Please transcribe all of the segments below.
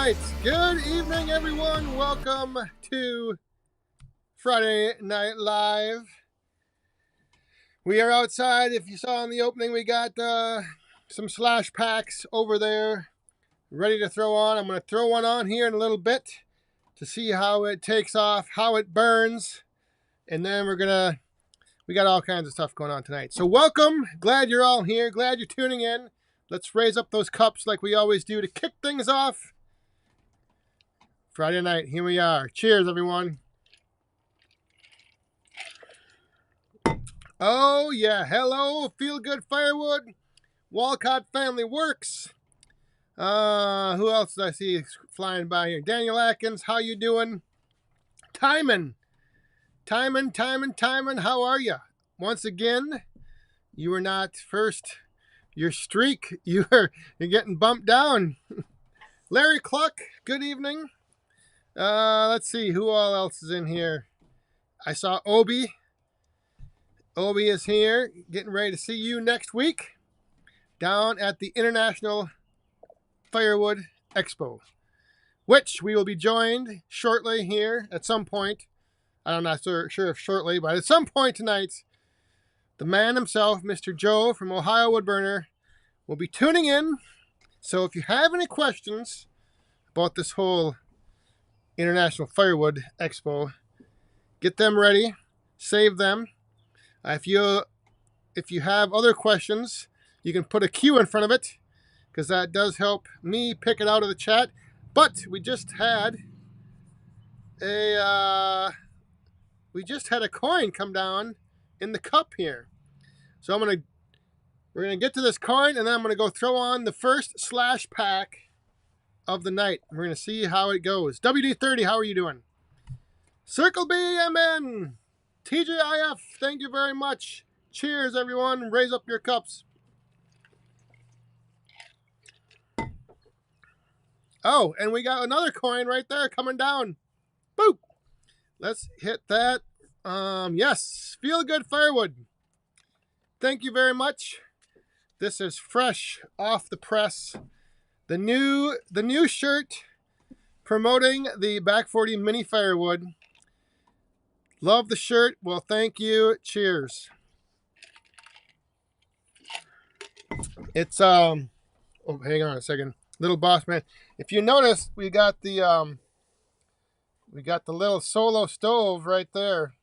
right, good evening, everyone. Welcome to Friday Night Live. We are outside. If you saw in the opening, we got some slash packs over there ready to throw on. I'm going to throw one on here in a little bit to see how it takes off, how it burns, and then we got all kinds of stuff going on tonight. So welcome. Glad you're all here. Glad you're tuning in. Let's raise up those cups like we always do to kick things off. Friday night, here we are. Cheers, everyone. Oh, yeah. Hello, Feel Good Firewood. Walcott Family Works. Who else did I see flying by here? Daniel Atkins, how you doing? Timon, how are you? Once again, you were not first. Your streak, you're getting bumped down. Larry Cluck, good evening. Let's see, who all else is in here? I saw Obi. Obi is here, getting ready to see you next week down at the International Firewood Expo, which we will be joined shortly here at some point. I'm not sure if shortly, but at some point tonight, the man himself, Mr. Joe from Ohio Woodburner, will be tuning in. So if you have any questions about this whole International Firewood Expo, get them ready, save them. If you have other questions, you can put a Q in front of it, because that does help me pick it out of the chat. But we just had a coin come down in the cup here. So we're gonna get to this coin, and then I'm gonna go throw on the first slash pack of the night. We're gonna see how it goes. WD30, how are you doing? Circle BMN, TJIF, thank you very much. Cheers, everyone. Raise up your cups. Oh, and we got another coin right there coming down. Boop. Let's hit that. Yes, Feel Good Firewood. Thank you very much. This is fresh off the press. The new shirt promoting the Back 40 Mini Firewood. Love the shirt. Well, thank you. Cheers. It's oh, hang on a second. Little Boss Man. If you notice, we got the little solo stove right there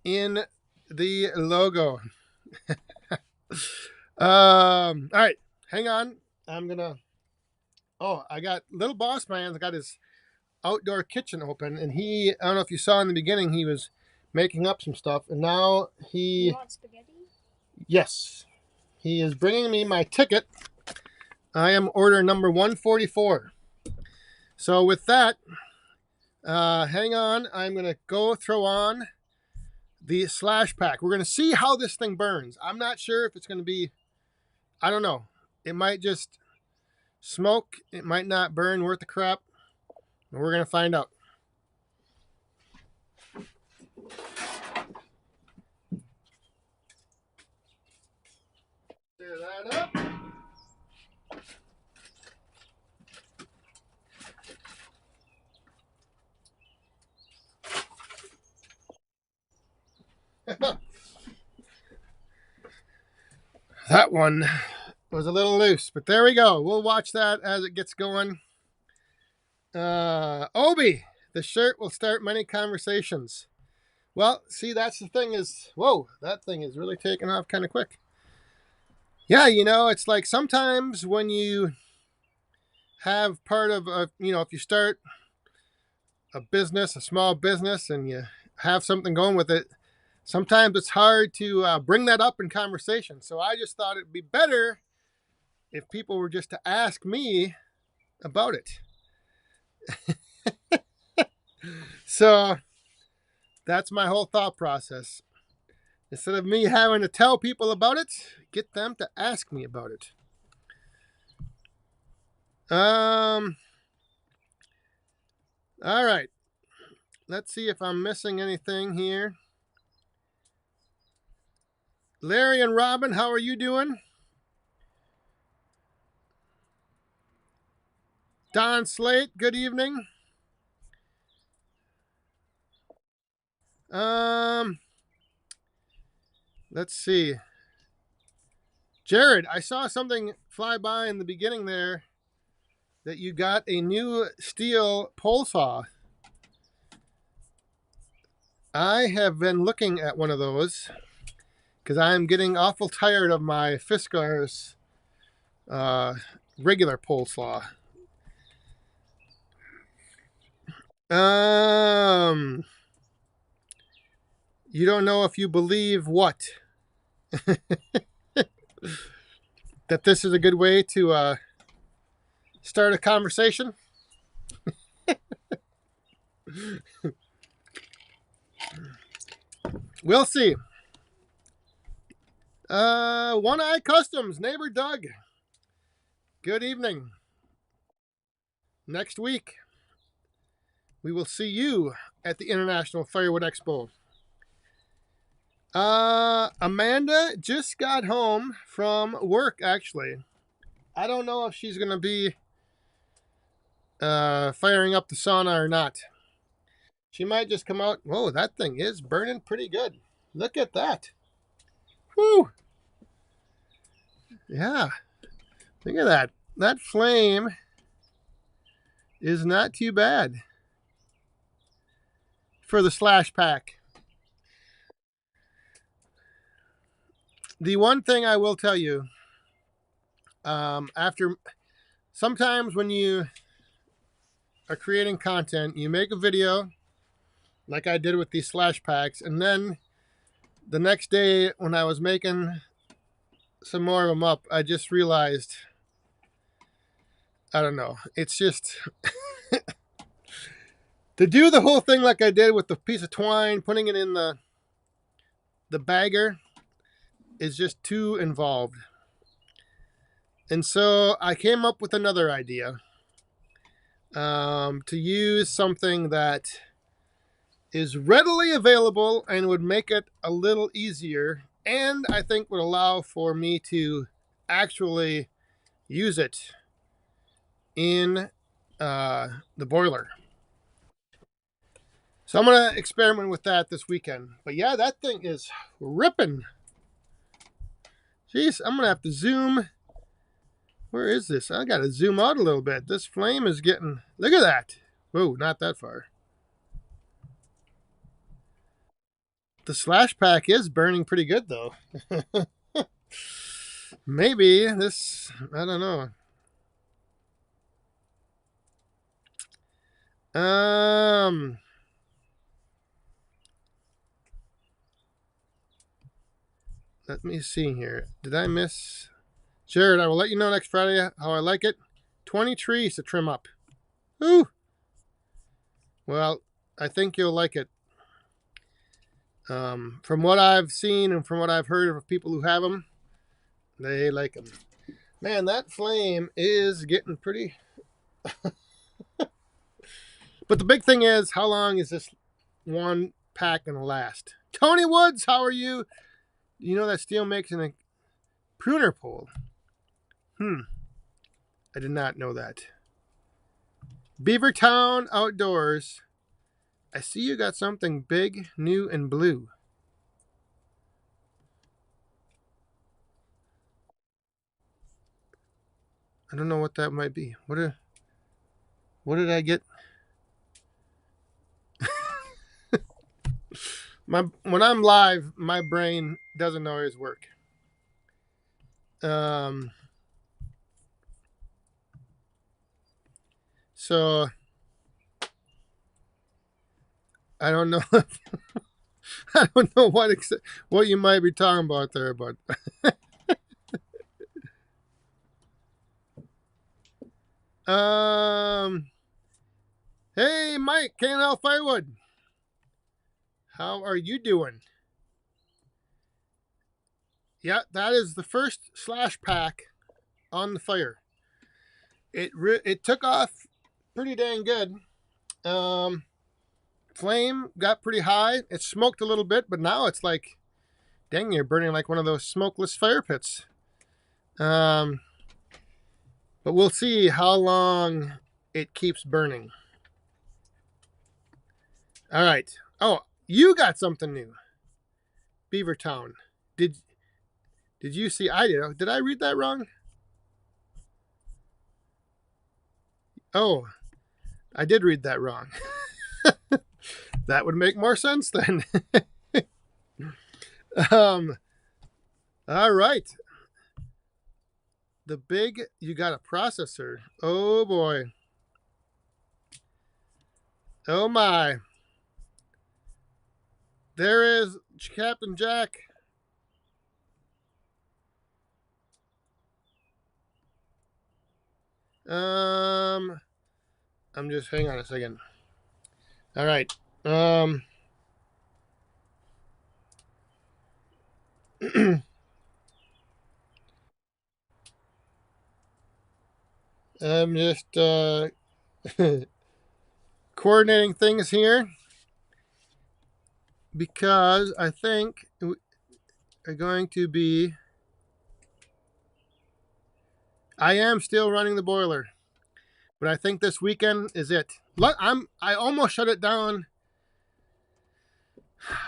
in the logo. All right, hang on. I got Little Boss Man's got his outdoor kitchen open, and I don't know if you saw in the beginning, he was making up some stuff, and now You want spaghetti? Yes, he is bringing me my ticket. I am order number 144. So with that, hang on. I'm going to go throw on the slash pack. We're going to see how this thing burns. I'm not sure if it's going to be, I don't know. It might just smoke. It might not burn worth the crap. But we're going to find out. Stir that up. That one was a little loose, but there we go. We'll watch that as it gets going. Obi, the shirt will start many conversations. Well, see, that's the thing is, whoa, that thing is really taking off kind of quick. Yeah, it's like sometimes when you have part of if you start a business, a small business, and you have something going with it, sometimes it's hard to bring that up in conversation. So I just thought it'd be better if people were just to ask me about it. So that's my whole thought process. Instead of me having to tell people about it, get them to ask me about it. All right. Let's see if I'm missing anything here. Larry and Robin, how are you doing? Don Slate, good evening. Let's see. Jared, I saw something fly by in the beginning there that you got a new steel pole saw. I have been looking at one of those because I'm getting awful tired of my Fiskars regular pole saw. You don't know if you believe what? That this is a good way to start a conversation? We'll see. One Eye Customs, neighbor Doug. Good evening. Next week, we will see you at the International Firewood Expo. Amanda just got home from work, actually. I don't know if she's going to be firing up the sauna or not. She might just come out. Whoa, that thing is burning pretty good. Look at that. Whew. Yeah. Look at that. That flame is not too bad for the slash pack. The one thing I will tell you, after sometimes when you are creating content, you make a video like I did with these slash packs, and then the next day when I was making some more of them up, I just realized, I don't know, it's just to do the whole thing like I did with the piece of twine, putting it in the bagger is just too involved. And so I came up with another idea, to use something that is readily available and would make it a little easier, and I think would allow for me to actually use it in the boiler. So I'm going to experiment with that this weekend. But yeah, that thing is ripping. Jeez, I'm going to have to zoom. Where is this? I got to zoom out a little bit. This flame is getting... Look at that. Whoa, not that far. The slash pack is burning pretty good, though. Maybe this... I don't know. Let me see here. Did I miss... Jared, I will let you know next Friday how I like it. 20 trees to trim up. Ooh. Well, I think you'll like it. From what I've seen and from what I've heard of people who have them, they like them. Man, that flame is getting pretty... But the big thing is, how long is this one pack going to last? Tony Woods, how are you? You know that steel makes a pruner pole. I did not know that. Beavertown Outdoors. I see you got something big, new, and blue. I don't know what that might be. What did I get? When I'm live, my brain doesn't always work. So I don't know. I don't know what you might be talking about there, but hey, Mike, K&L Firewood. How are you doing? Yeah, that is the first slash pack on the fire. It took off pretty dang good. Flame got pretty high. It smoked a little bit, but now it's like, dang, you're burning like one of those smokeless fire pits. But we'll see how long it keeps burning. All right. Oh, you got something new. Beavertown. Did you see? I did. Did I read that wrong? Oh, I did read that wrong. That would make more sense then. um. All right. You got a processor. Oh boy. Oh my. There is Captain Jack. I'm just hang on a second. All right. I'm just coordinating things here because I think we are going to be. I am still running the boiler, but I think this weekend is it. I almost shut it down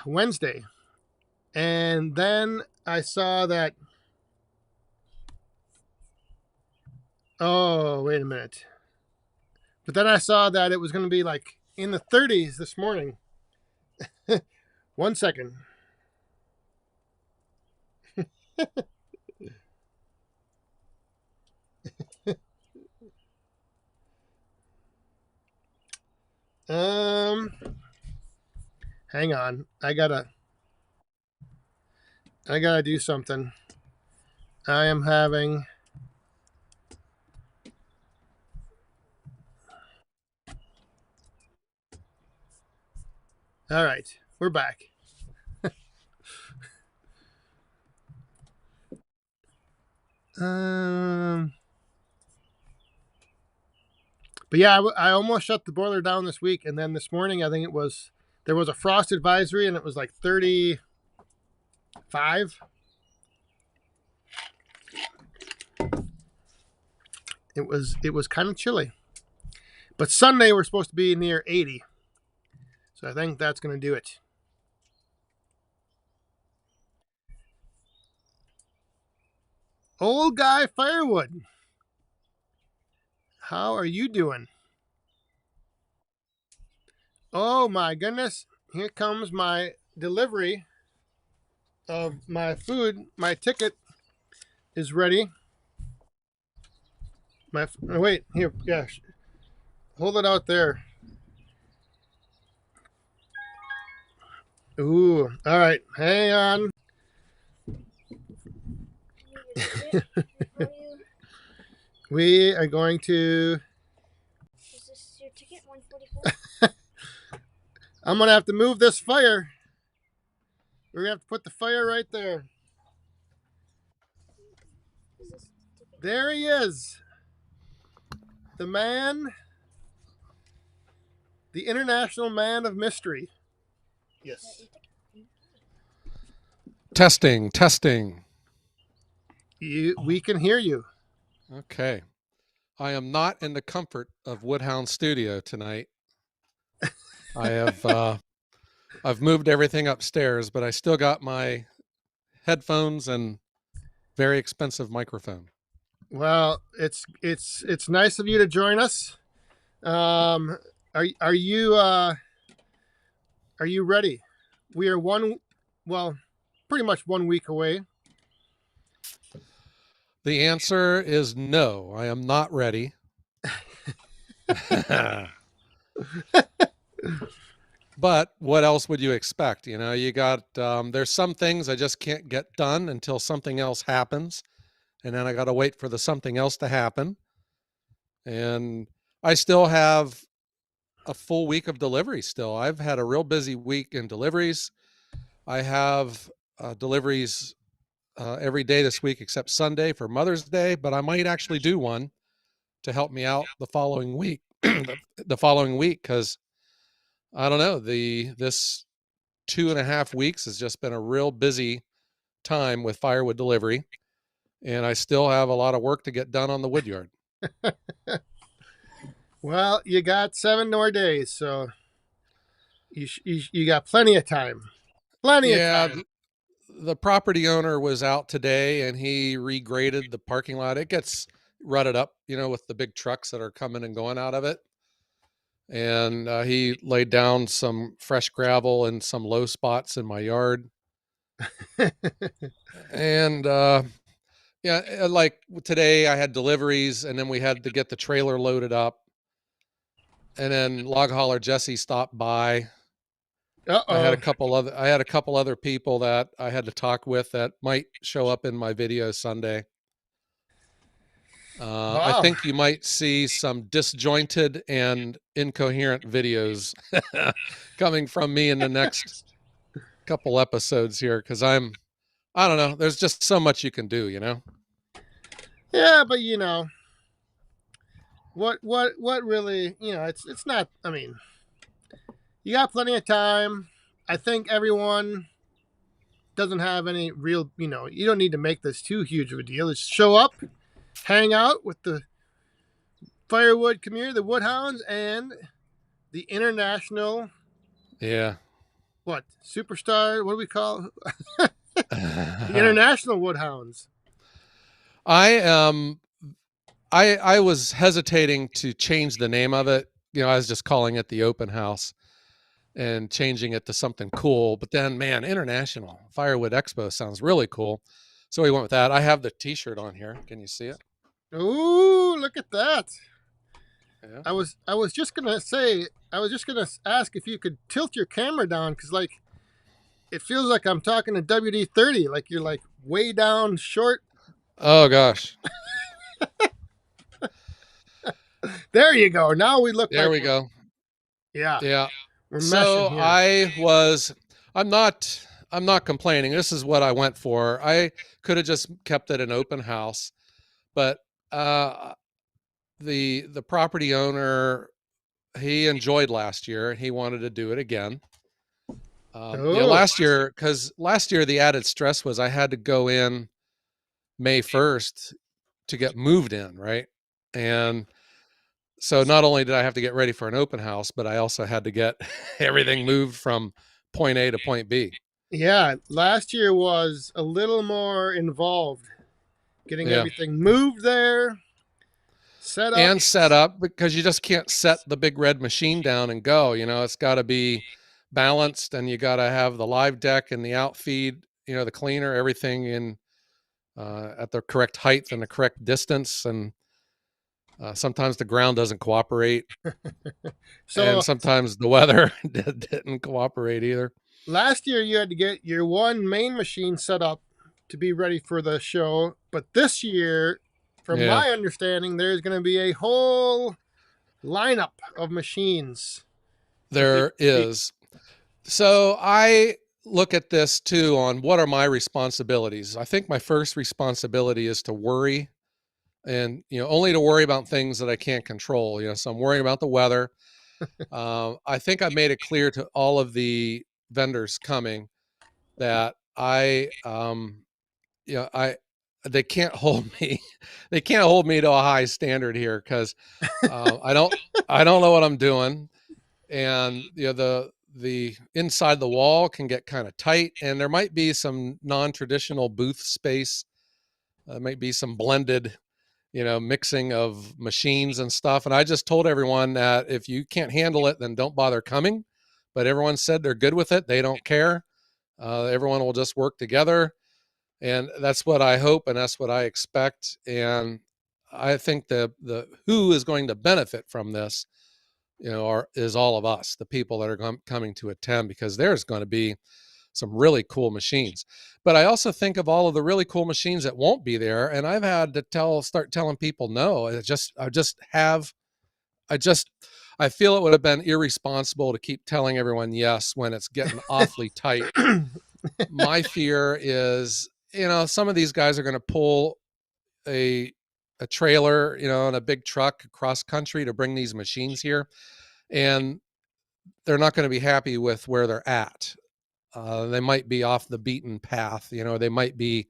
Wednesday, and then I saw that. Oh, wait a minute. But then I saw that it was going to be like in the 30s this morning. 1 second. Um, hang on. I gotta do something. I am having. All right, we're back. Um, but yeah, I almost shut the boiler down this week, and then this morning I think there was a frost advisory, and it was like 35. It was kind of chilly, but Sunday we're supposed to be near 80, so I think that's going to do it. Old guy Firewood, how are you doing? Oh my goodness, here comes my delivery of my food. My ticket is ready. Wait, here, yeah, hold it out there. Ooh, all right, hang on. We are going to. Is this your ticket, 144? I'm gonna have to move this fire. We're gonna have to put the fire right there. There he is. The man. The international man of mystery. Yes. Testing, testing. We can hear you. Okay. I am not in the comfort of Woodhound Studio tonight. I have I've moved everything upstairs, but I still got my headphones and very expensive microphone. Well, it's nice of you to join us. Are you ready? We are pretty much 1 week away. The answer is no. I am not ready. But what else would you expect? You know, you got there's some things I just can't get done until something else happens, and then I got to wait for the something else to happen. And I still have a full week of deliveries still. I've had a real busy week in deliveries. I have deliveries every day this week except Sunday for Mother's Day, but I might actually do one to help me out the following week. the following week, because I don't know, this 2.5 weeks has just been a real busy time with firewood delivery, and I still have a lot of work to get done on the wood yard. Well, you got 7 more days, so you got plenty of time. Plenty of Yeah, time. the property owner was out today and he regraded the parking lot. It gets rutted up, with the big trucks that are coming and going out of it. And he laid down some fresh gravel in some low spots in my yard. And yeah, like today I had deliveries and then we had to get the trailer loaded up. And then log hauler Jesse stopped by. Uh-oh. I had a couple other people that I had to talk with that might show up in my video Sunday. I Wow. think you might see some disjointed and incoherent videos coming from me in the next couple episodes here because I don't know. There's just so much you can do. Yeah, but what really, it's not, I mean, you got plenty of time. I think everyone doesn't have any real, you don't need to make this too huge of a deal. Just show up, hang out with the firewood community, the Woodhounds, and the international, Yeah. what, superstar, what do we call the international Woodhounds? I was hesitating to change the name of it. I was just calling it the open house and changing it to something cool. But then, man, International Firewood Expo sounds really cool. So we went with that. I have the T-shirt on here. Can you see it? Ooh, look at that. Yeah. I was just gonna ask if you could tilt your camera down, because like it feels like I'm talking to WD-30, like you're like way down short. Oh gosh. There you go. Now we look There like we go. yeah, Yeah. we're So meshing here. I'm not complaining. This is what I went for. I could have just kept it an open house, but uh the property owner, he enjoyed last year and he wanted to do it again. Oh, Last year, because last year the added stress was I had to go in May 1st to get moved in, right? And so not only did I have to get ready for an open house, but I also had to get everything moved from point A to point B. yeah. Last year was a little more involved, getting Yeah. everything moved there, set up. And set up because you just can't set the big red machine down and go. It's got to be balanced and you got to have the live deck and the outfeed, the cleaner, everything in at the correct height and the correct distance. And sometimes the ground doesn't cooperate. And So sometimes the weather didn't cooperate either. last year you had to get your one main machine set up to be ready for the show, but this year, from Yeah, my understanding, there's going to be a whole lineup of machines for people there to see. is. So I look at this too on what are my responsibilities. I think my first responsibility is to worry and, only to worry about things that I can't control. So I'm worrying about the weather. I think I made it clear to all of the vendors coming that I they can't hold me, they can't hold me to a high standard here because I don't know what I'm doing, and the inside the wall can get kind of tight, and there might be some non-traditional booth space. There might be some blended mixing of machines and stuff. And I just told everyone that if you can't handle it, then don't bother coming. But everyone said they're good with it. They don't care. Everyone will just work together. And that's what I hope and that's what I expect. And I think the who is going to benefit from this, is all of us, the people that are coming to attend, because there's going to be some really cool machines. But I also think of all of the really cool machines that won't be there. And I've had to start telling people no. I feel it would have been irresponsible to keep telling everyone yes when it's getting awfully tight. My fear is, some of these guys are going to pull a trailer, in a big truck across country to bring these machines here. And they're not going to be happy with where they're at. They might be off the beaten path, they might be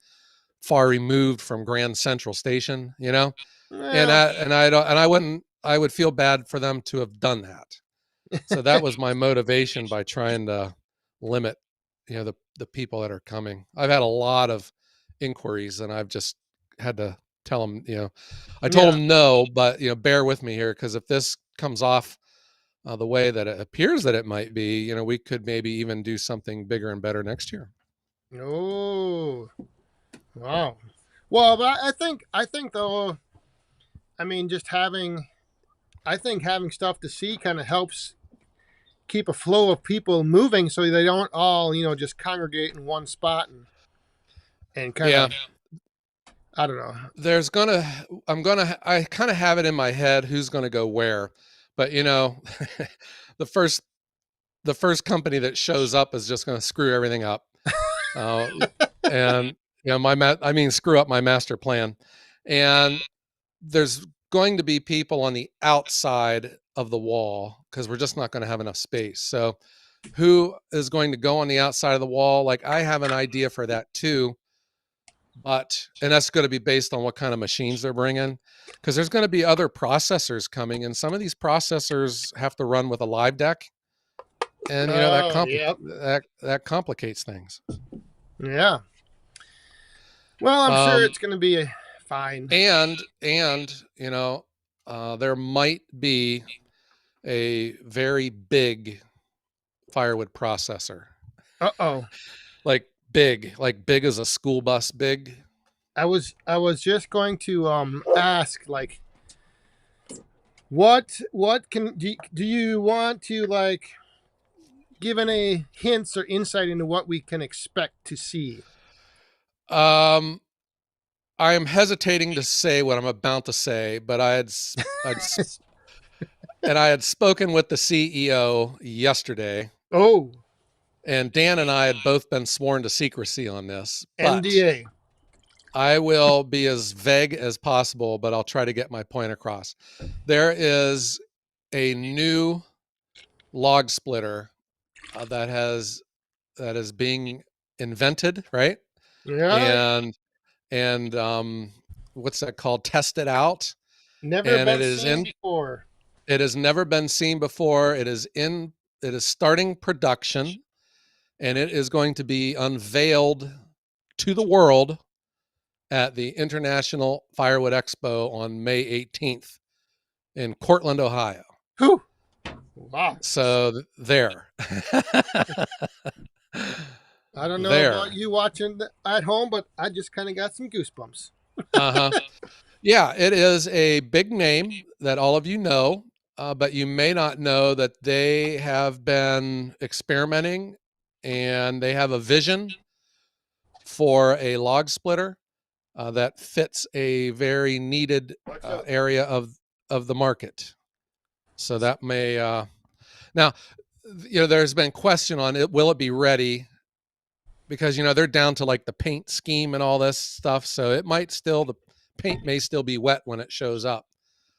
far removed from Grand Central Station, and Well, I don't, and I wouldn't, I would feel bad for them to have done that. So that was my motivation by trying to limit, the people that are coming. I've had a lot of inquiries, and I've just had to tell them, I told Yeah. them no, but bear with me here, because if this comes off the way that it appears that it might be, we could maybe even do something bigger and better next year. Oh, wow. Well, but I think though, I mean, I think having stuff to see kind of helps keep a flow of people moving, so they don't all, just congregate in one spot and kind Yeah, of, I don't know. I kind of have it in my head who's gonna go where, but the first the first company that shows up is just gonna screw everything up. Uh, and I mean, screw up my master plan. And there's going to be people on the outside of the wall because we're just not going to have enough space. So, who is going to go on the outside of the wall? Like, I have an idea for that too, and that's going to be based on what kind of machines they're bringing, because there's going to be other processors coming, and some of these processors have to run with a live deck, and Oh, yep. that complicates things. Yeah. Well, I'm sure Um, it's going to be fine. and there might be a very big firewood processor, Uh-oh. like big as a school bus big. I was just going to ask, like, what do you want to, like, give any hints or insight into what we can expect to see? um I am hesitating to say what I'm about to say, but I had spoken with the CEO yesterday, Oh, and Dan and I had both been sworn to secrecy on this, but NDA. I will be as vague as possible, but I'll try to get my point across. There is a new log splitter that is being invented, right? Yeah, And what's that called? Tested out, never and been seen before. it has never been seen before. It is starting production, and it is going to be unveiled to the world at the International Firewood Expo on May 18th in Cortland, Ohio. Whew. Wow. So there. I don't know about There. you watching at home, but I just kind of got some goosebumps. Uh-huh. Yeah, it is a big name that all of you know, but you may not know that they have been experimenting, and they have a vision for a log splitter that fits a very needed area of the market. So that may now, there's been question on it. Will it be ready? Because they're down to like the paint scheme and all this stuff, so the paint may still be wet when it shows up.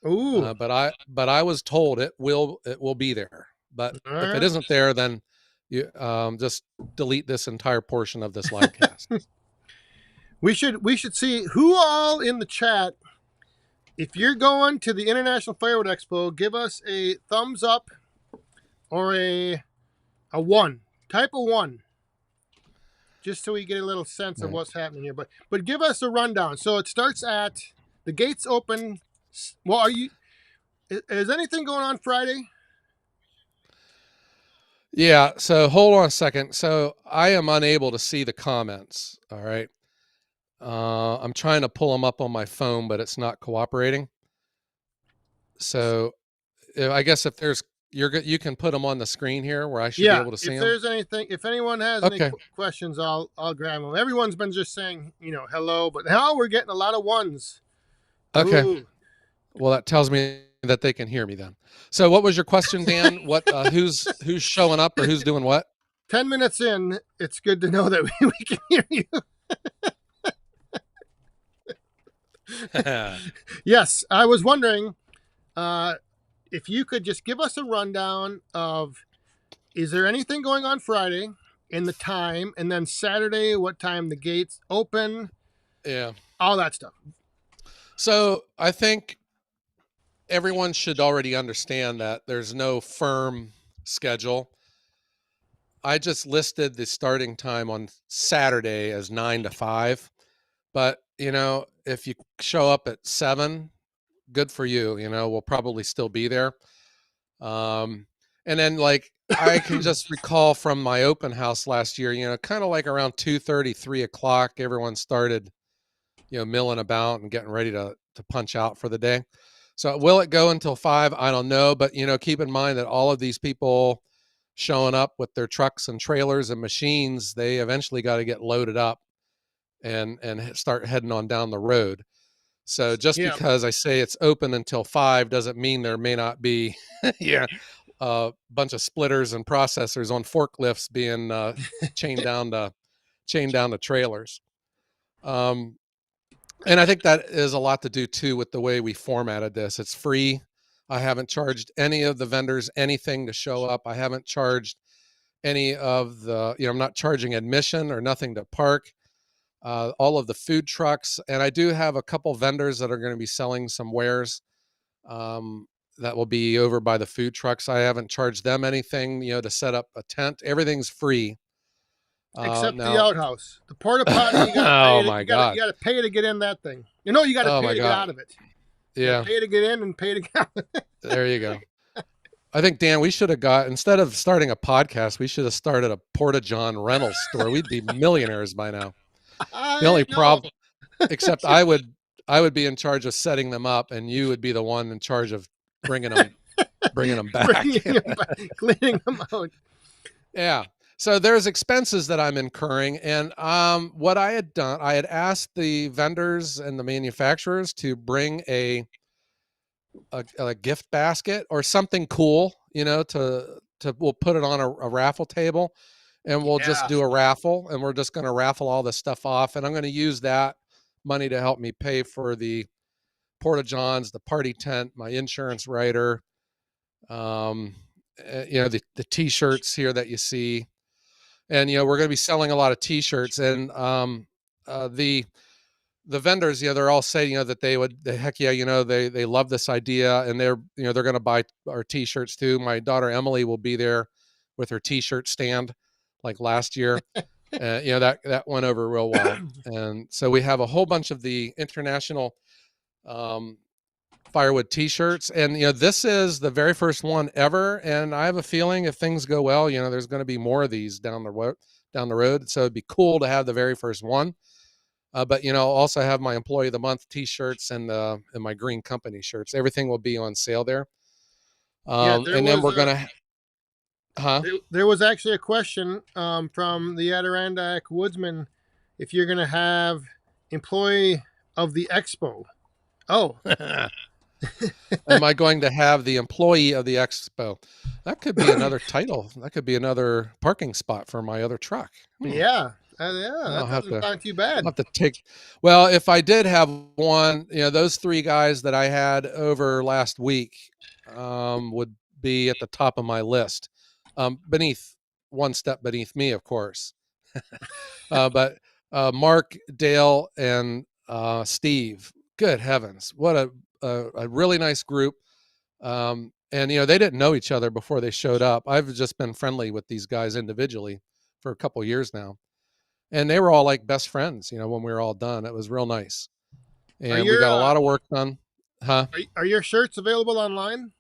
Ooh. But I was told it will be there. But All if it right. isn't there, then you just delete this entire portion of this live cast. We should see who all in the chat. If you're going to the International Firewood Expo, give us a thumbs up or a one. Type a one, just so we get a little sense of Right. what's happening here. But give us a rundown. So it starts at the gates open. Well, is anything going on Friday? Yeah, so hold on a second. So I am unable to see the comments. All right. I'm trying to pull them up on my phone, but it's not cooperating. So I guess if there's you can put them on the screen here where I should be Yeah. able to see If them. there's anything, if anyone has any Okay. questions, I'll grab them. Everyone's been just saying, hello, but now we're getting a lot of ones. Okay. Ooh. Well, that tells me that they can hear me then. So what was your question, Dan? What who's showing up or who's doing what? 10 minutes in, it's good to know that we can hear you. Yes, I was wondering if you could just give us a rundown of, is there anything going on Friday in the time, and then Saturday, what time the gates open, Yeah. all that stuff. So I think everyone should already understand that there's no firm schedule. I just listed the starting time on Saturday as 9 to 5. But, if you show up at 7, good for you. We'll probably still be there. And then, like, I can just recall from my open house last year, kind of like around 2:30, 3 o'clock, everyone started, milling about and getting ready to punch out for the day. So will it go until 5? I don't know. But, keep in mind that all of these people showing up with their trucks and trailers and machines, they eventually got to get loaded up and start heading on down the road. So just Yeah. because I say it's open until 5 doesn't mean there may not be, yeah, a bunch of splitters and processors on forklifts being chained down to trailers. And I think that is a lot to do too with the way we formatted this. It's free. I haven't charged any of the vendors anything to show up. I haven't charged any of the, I'm not charging admission or nothing to park. All of the food trucks, and I do have a couple vendors that are going to be selling some wares that will be over by the food trucks. I haven't charged them anything, to set up a tent. Everything's free. Except the Now, outhouse, the porta potty. You got to pay. oh my God. You got to pay to get in that thing. You got to Oh pay my to get God. out of it. Yeah. Pay to get in and pay to get out. There you go. I think, Dan, we should have instead of starting a podcast, we should have started a Porta John rental store. We'd be millionaires by now. The only problem, except I would be in charge of setting them up, and you would be the one in charge of bringing them back, cleaning them out. Yeah. So there's expenses that I'm incurring, and what I had done, I had asked the vendors and the manufacturers to bring a gift basket or something cool, we'll put it on a raffle table, and we'll just do a raffle, and we're just going to raffle all this stuff off, and I'm going to use that money to help me pay for the Porta Johns, the party tent, my insurance writer, the t-shirts here that you see. And, we're going to be selling a lot of t-shirts, and the vendors, they're all saying, that heck yeah, they love this idea, and they're going to buy our t-shirts too. My daughter Emily will be there with her t-shirt stand like last year. That went over real well. And so we have a whole bunch of the International Firewood t-shirts, and this is the very first one ever, and I have a feeling if things go well, there's going to be more of these down the road. So it'd be cool to have the very first one, but also have my employee of the month t-shirts and my green company shirts. Everything will be on sale there. And then we're gonna there was actually a question from the Adirondack Woodsman if you're going to have employee of the expo. Am I going to have the employee of the expo? That could be another title. That could be another parking spot for my other truck. Yeah. That doesn't sound too bad. I'll have to take. Well, if I did have one, those 3 guys that I had over last week would be at the top of my list. One step beneath me, of course. But Mark, Dale, and Steve. Good heavens, what a really nice group. And they didn't know each other before they showed up. I've just been friendly with these guys individually for a couple years now, and they were all like best friends. When we were all done, it was real nice, and we got a lot of work done. Are your shirts available online?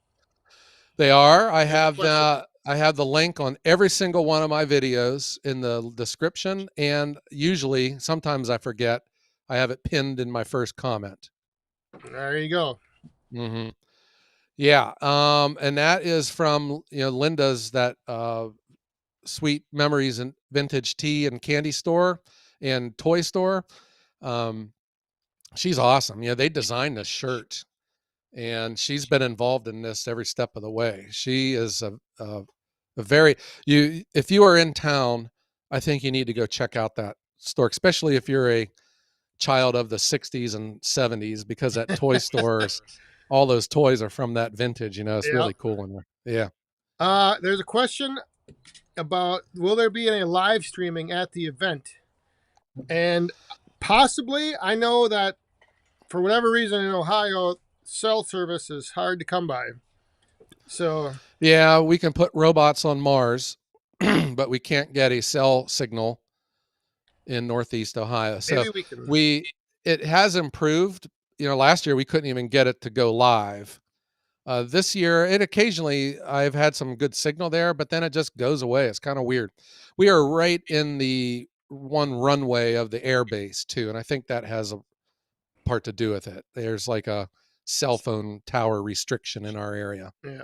They are. I have the link on every single one of my videos in the description, and sometimes I forget, I have it pinned in my first comment. There you go. Mm-hmm. Yeah. And that is from, Linda's, that Sweet Memories and Vintage Tea and Candy Store and Toy Store. She's awesome. They designed this shirt, and she's been involved in this every step of the way. She is a very, if you are in town, I think you need to go check out that store, especially if you're a child of the 60s and 70s, because that toy stores, all those toys are from that vintage. It's really cool in there. Yeah. There's a question about, will there be any live streaming at the event? And possibly, I know that for whatever reason in Ohio, cell service is hard to come by. So Yeah, we can put robots on Mars, but we can't get a cell signal in Northeast Ohio. So maybe we can. it has improved. Last year we couldn't even get it to go live. This year, it occasionally I've had some good signal there, but then it just goes away. It's kind of weird. We are right in the one runway of the air base too, and I think that has a part to do with it. There's like a cell phone tower restriction in our area. Yeah.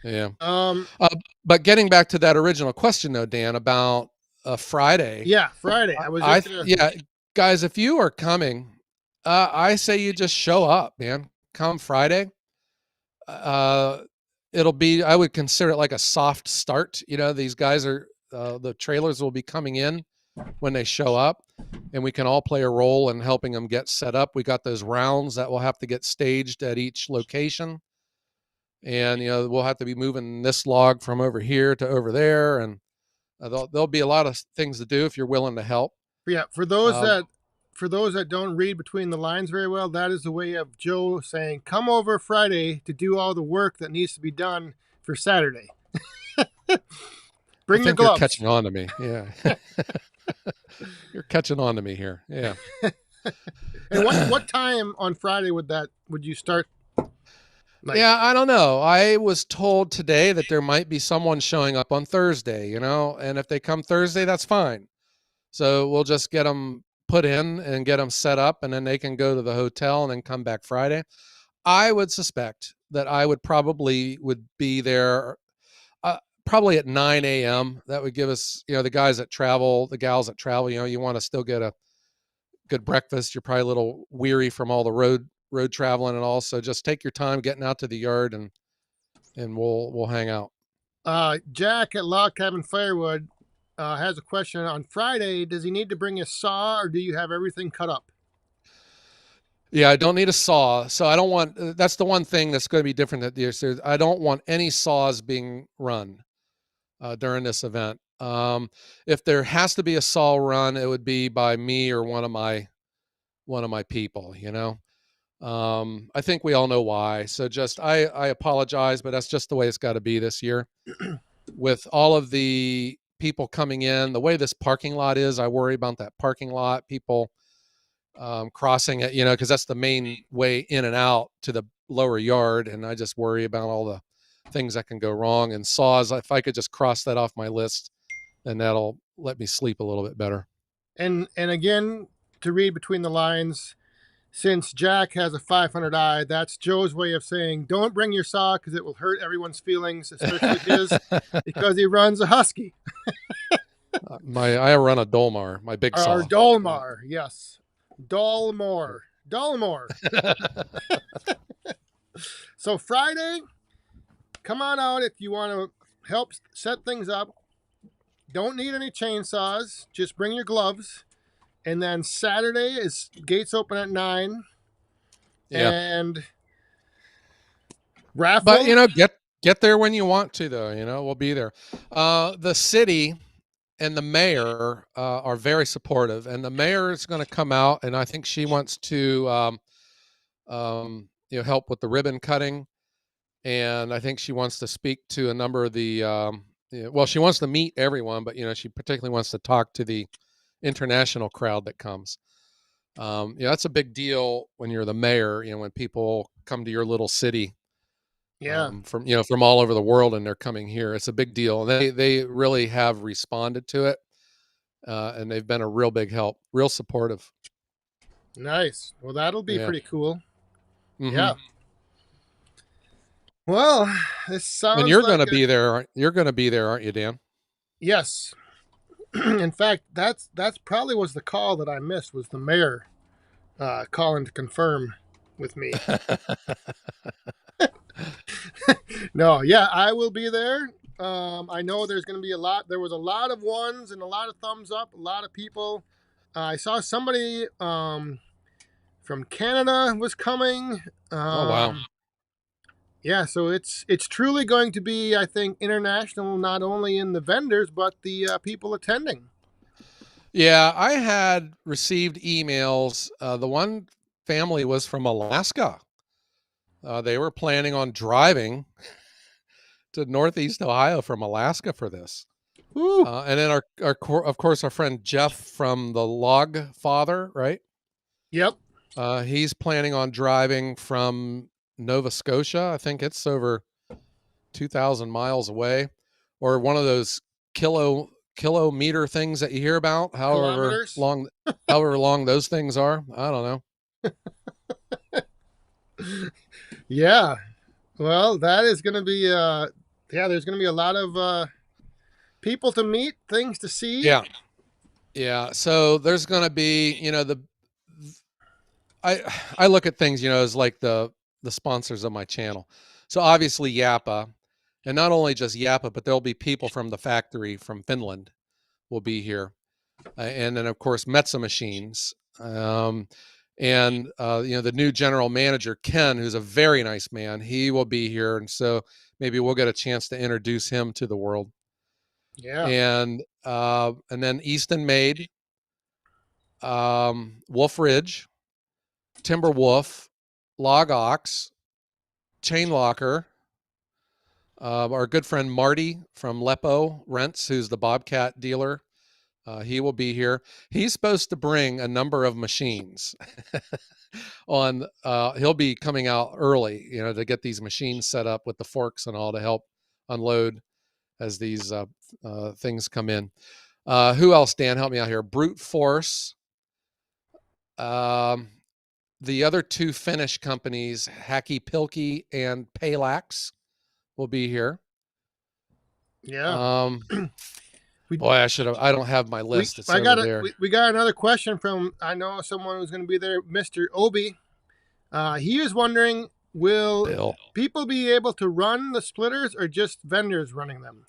Yeah. Um. But getting back to that original question, though, Dan, about Friday. Yeah, Friday. I was just gonna. Yeah, guys, if you are coming, I say you just show up, man. Come Friday. Uh, I would consider it like a soft start. These guys the trailers will be coming in when they show up, and we can all play a role in helping them get set up. We got those rounds that will have to get staged at each location. And, we'll have to be moving this log from over here to over there. And there'll be a lot of things to do if you're willing to help. Yeah, for those that don't read between the lines very well, that is the way of Joe saying, "Come over Friday to do all the work that needs to be done for Saturday." Bring your gloves. You're catching on to me. Yeah. You're catching on to me here. Yeah. And what time on Friday would you start? Yeah, I don't know. I was told today that there might be someone showing up on Thursday, and if they come Thursday, that's fine. So we'll just get them put in and get them set up, and then they can go to the hotel and then come back Friday. I would suspect that I would be there probably at 9 a.m. That would give us, the guys that travel, the gals that travel, you want to still get a good breakfast. You're probably a little weary from all the road traveling and all. So just take your time getting out to the yard and we'll hang out. Jack at Log Cabin Firewood has a question on Friday. Does he need to bring a saw, or do you have everything cut up? Yeah, I don't need a saw. So I don't want, that's the one thing that's going to be different at the year. I don't want any saws being run during this event. If there has to be a saw run, it would be by me or one of my people, I think we all know why. So just, I apologize, but that's just the way it's got to be this year. With all of the people coming in, the way this parking lot is, I worry about that parking lot, people crossing it, because that's the main way in and out to the lower yard. And I just worry about all the things that can go wrong. And saws, if I could just cross that off my list, then that'll let me sleep a little bit better. And again, to read between the lines, since Jack has a 500i, that's Joe's way of saying, don't bring your saw because it will hurt everyone's feelings, especially his, because he runs a Husky. I run a Dolmar, my big saw. Or Dolmar, yes. Dolmore. So Friday, come on out if you want to help set things up. Don't need any chainsaws. Just bring your gloves. And then Saturday is gates open at 9. Yeah. And Raffle. But get there when you want to, though. We'll be there. The city and the mayor are very supportive, and the mayor is going to come out, and I think she wants to help with the ribbon cutting, and I think she wants to speak to a number of the she wants to meet everyone, but she particularly wants to talk to the international crowd that comes. That's a big deal when you're the mayor, when people come to your little city. Yeah. From all over the world, and they're coming here. It's a big deal. They really have responded to it. And they've been a real big help, real supportive. Nice. Well, that'll be pretty cool. Mm-hmm. Yeah. Well, this sounds. And you're going to be there. You're going to be there, aren't you, Dan? Yes. In fact, that's probably was the call that I missed, was the mayor calling to confirm with me. No, yeah, I will be there. I know there's going to be there was a lot of ones and a lot of thumbs up, a lot of people. I saw somebody from Canada was coming. Oh, wow. Yeah, so it's truly going to be, I think, international, not only in the vendors, but the people attending. Yeah, I had received emails. The one family was from Alaska. They were planning on driving to Northeast Ohio from Alaska for this. And then of course, our friend Jeff from the Log Father, right? Yep. He's planning on driving from Nova Scotia. I think it's over 2,000 miles away, or one of those kilometer things that you hear about. However Kilometers. long those things are. I don't know. Yeah. Well, that is going to be, there's going to be a lot of people to meet, things to see. Yeah. Yeah. So there's going to be, I look at things, as like the sponsors of my channel. So obviously Yappa, and not only just Yappa, but there'll be people from the factory from Finland will be here. And then of course Metza Machines. And the new general manager, Ken, who's a very nice man, he will be here. And so maybe we'll get a chance to introduce him to the world. Yeah. And then Easton Made, Wolf Ridge, Timber Wolf, Log Ox, Chain Locker, our good friend Marty from Lepo Rents, who's the Bobcat dealer. He will be here. He's supposed to bring a number of machines on. He'll be coming out early, to get these machines set up with the forks and all to help unload as these things come in. Who else, Dan? Help me out here. Brute Force. The other two Finnish companies, Hacky Pilkki and Palax, will be here. Yeah. Boy, I don't have my list. It's over there. We got another question from, I know someone who's going to be there, Mr. Obi. He is wondering, will people be able to run the splitters or just vendors running them?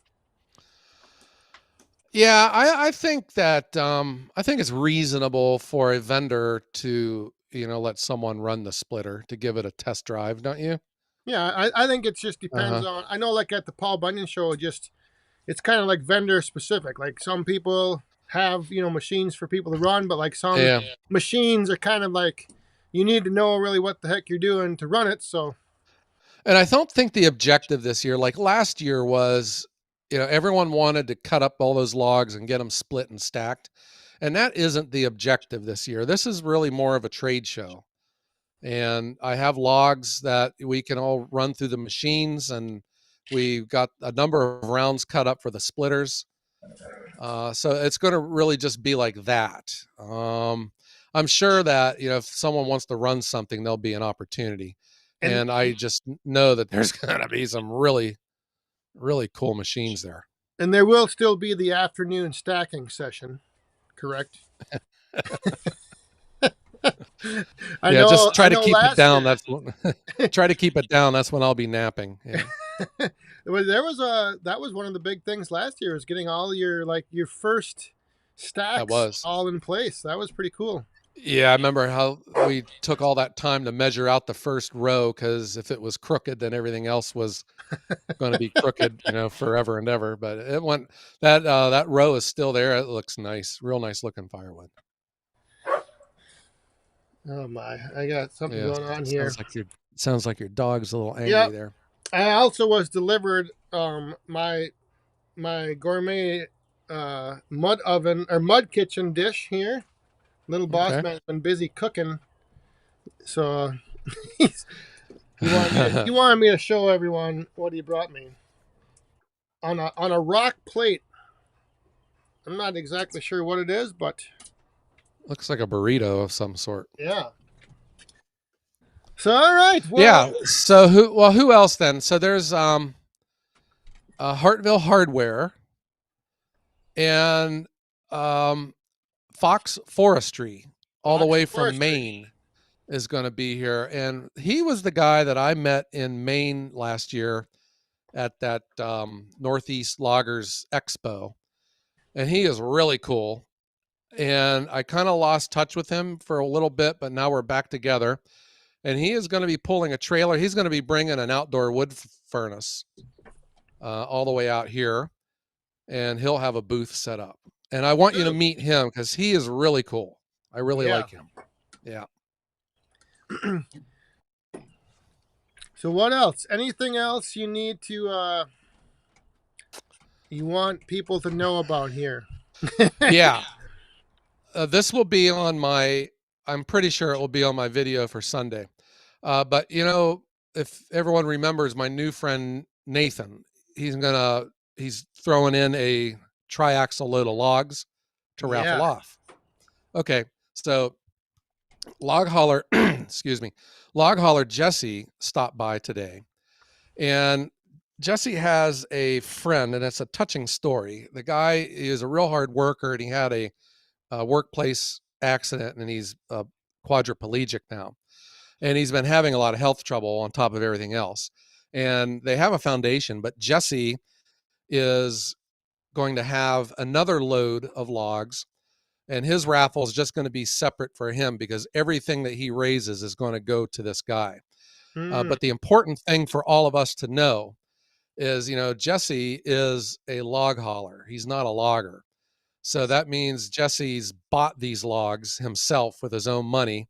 Yeah, I think that I think it's reasonable for a vendor to let someone run the splitter to give it a test drive, don't you? Yeah, I think it just depends on. I know, like at the Paul Bunyan show, it's kind of like vendor specific. Like some people have machines for people to run, but like some machines are kind of like you need to know really what the heck you're doing to run it. So, and I don't think the objective this year, like last year, was everyone wanted to cut up all those logs and get them split and stacked, and that isn't the objective this year. This is really more of a trade show. And I have logs that we can all run through the machines, and we've got a number of rounds cut up for the splitters. So it's going to really just be like that. I'm sure that, if someone wants to run something, there'll be an opportunity. And I just know that there's going to be some really, really cool machines there. And there will still be the afternoon stacking session, correct? Just try to keep it down. Try to keep it down. That's when I'll be napping. Yeah. That was one of the big things last year, was getting all your first stacks all in place. That was pretty cool. Yeah, I remember how we took all that time to measure out the first row, because if it was crooked, then everything else was going to be crooked, forever and ever. But it went that row is still there. It looks nice, real nice looking firewood. Oh my! I got something going on here. Sounds like your dog's a little angry there. I also was delivered my gourmet mud oven or mud kitchen dish here. Little boss man's been busy cooking, so he wanted me to show everyone what he brought me on a rock plate. I'm not exactly sure what it is, but looks like a burrito of some sort. Yeah. So all right. Well, yeah. So who else then? So there's Hartville Hardware and Fox Forestry, all the way from Maine, is going to be here. And he was the guy that I met in Maine last year at that Northeast Loggers Expo. And he is really cool. And I kind of lost touch with him for a little bit, but now we're back together. And he is going to be pulling a trailer. He's going to be bringing an outdoor wood furnace all the way out here. And he'll have a booth set up. And I want you to meet him because he is really cool. I really like him. Yeah. So what else? Anything else you need to you want people to know about here? Yeah. This will be on my, I'm pretty sure it will be on my video for Sunday. But you know, if everyone remembers my new friend Nathan, he's throwing in a triaxle load of logs to raffle Yeah. off. Okay, so log hauler, excuse me, log hauler Jesse stopped by today, and Jesse has a friend, and it's a touching story. The guy is a real hard worker, and he had a workplace accident, and he's quadriplegic now, and he's been having a lot of health trouble on top of everything else. And they have a foundation, but Jesse is going to have another load of logs, and his raffle is just going to be separate for him because everything that he raises is going to go to this guy. Mm, But the important thing for all of us to know is, you know, Jesse is a log hauler. He's not a logger. So that means Jesse's bought these logs himself with his own money,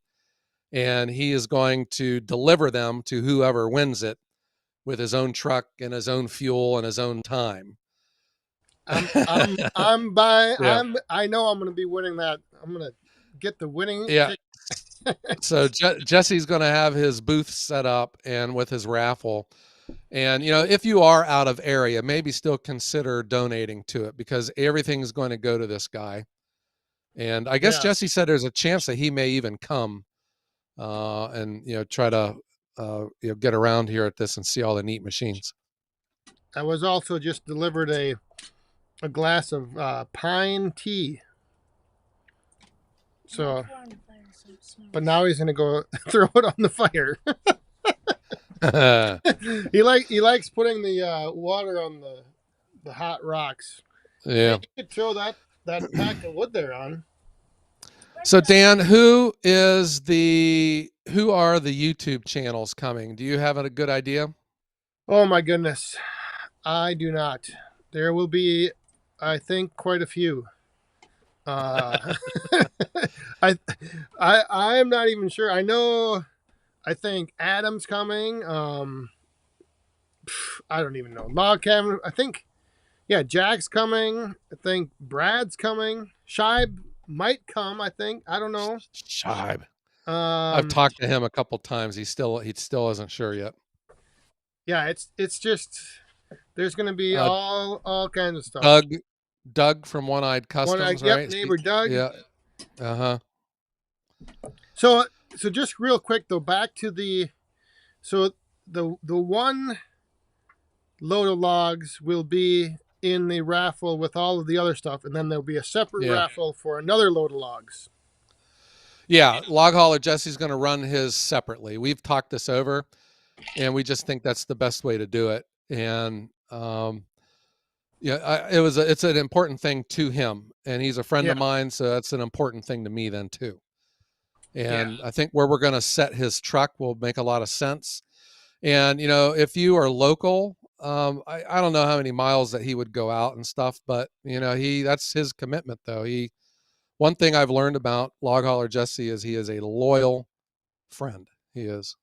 and he is going to deliver them to whoever wins it with his own truck and his own fuel and his own time. Yeah. I know I'm going to be winning that. I'm going to get the winning Yeah. ticket. So Jesse's going to have his booth set up and with his raffle. And, you know, if you are out of area, maybe still consider donating to it because everything's going to go to this guy. And I guess Yeah. Jesse said there's a chance that he may even come and, you know, try to, you know, get around here at this and see all the neat machines. I was also just delivered a glass of pine tea. So, but now he's going to go throw it on the fire. He likes putting the water on the hot rocks. Yeah. You could throw that pack of wood there on. So Dan, who are the YouTube channels coming? Do you have a good idea? Oh my goodness, I do not. There will be, I think, quite a few. I am not even sure. I know. I think Adam's coming. I don't even know. Log cabin. I think. Yeah, Jack's coming. I think Brad's coming. Shibe might come. I think. I don't know. Shibe. I've talked to him a couple times. He still isn't sure yet. Yeah, it's just there's going to be all kinds of stuff. Doug from One Eyed Customs, yep, right? Neighbor Doug. Yeah. Uh-huh. So just real quick though, back to the one load of logs will be in the raffle with all of the other stuff, and then there'll be a separate raffle for another load of logs. Yeah, log hauler Jesse's going to run his separately. We've talked this over, and we just think that's the best way to do it. And yeah, it's an important thing to him, and he's a friend of mine, so that's an important thing to me then too. And I think where we're going to set his truck will make a lot of sense. And you know, if you are local, I don't know how many miles that he would go out and stuff, but you know, that's his commitment though. One thing I've learned about log hauler Jesse is he is a loyal friend. He is.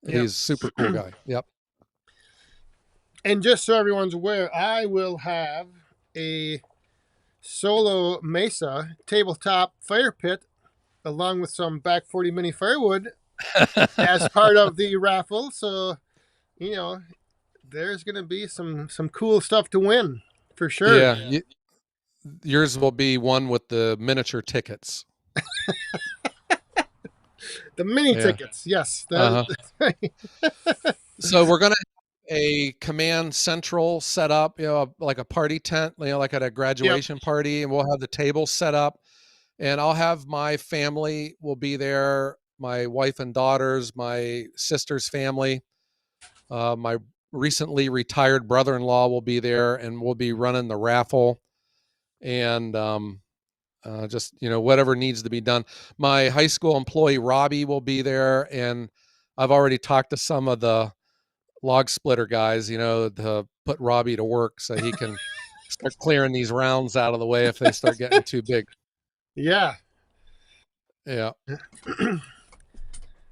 He's a super cool guy. Yep. And just so everyone's aware, I will have a solo Mesa tabletop fire pit along with some back 40 mini firewood as part of the raffle. So, you know, there's going to be some cool stuff to win for sure. Yeah. Yours will be one with the miniature tickets. The mini tickets. Yes. So we're going to have a command central set up, you know, like a party tent, you know, like at a graduation party, and we'll have the table set up, and I'll have my family will be there. My wife and daughters, my sister's family, my recently retired brother-in-law will be there, and we'll be running the raffle. And just, you know, whatever needs to be done. My high school employee Robbie will be there, and I've already talked to some of the log splitter guys, you know, to put Robbie to work so he can start clearing these rounds out of the way if they start getting too big. Yeah. Yeah.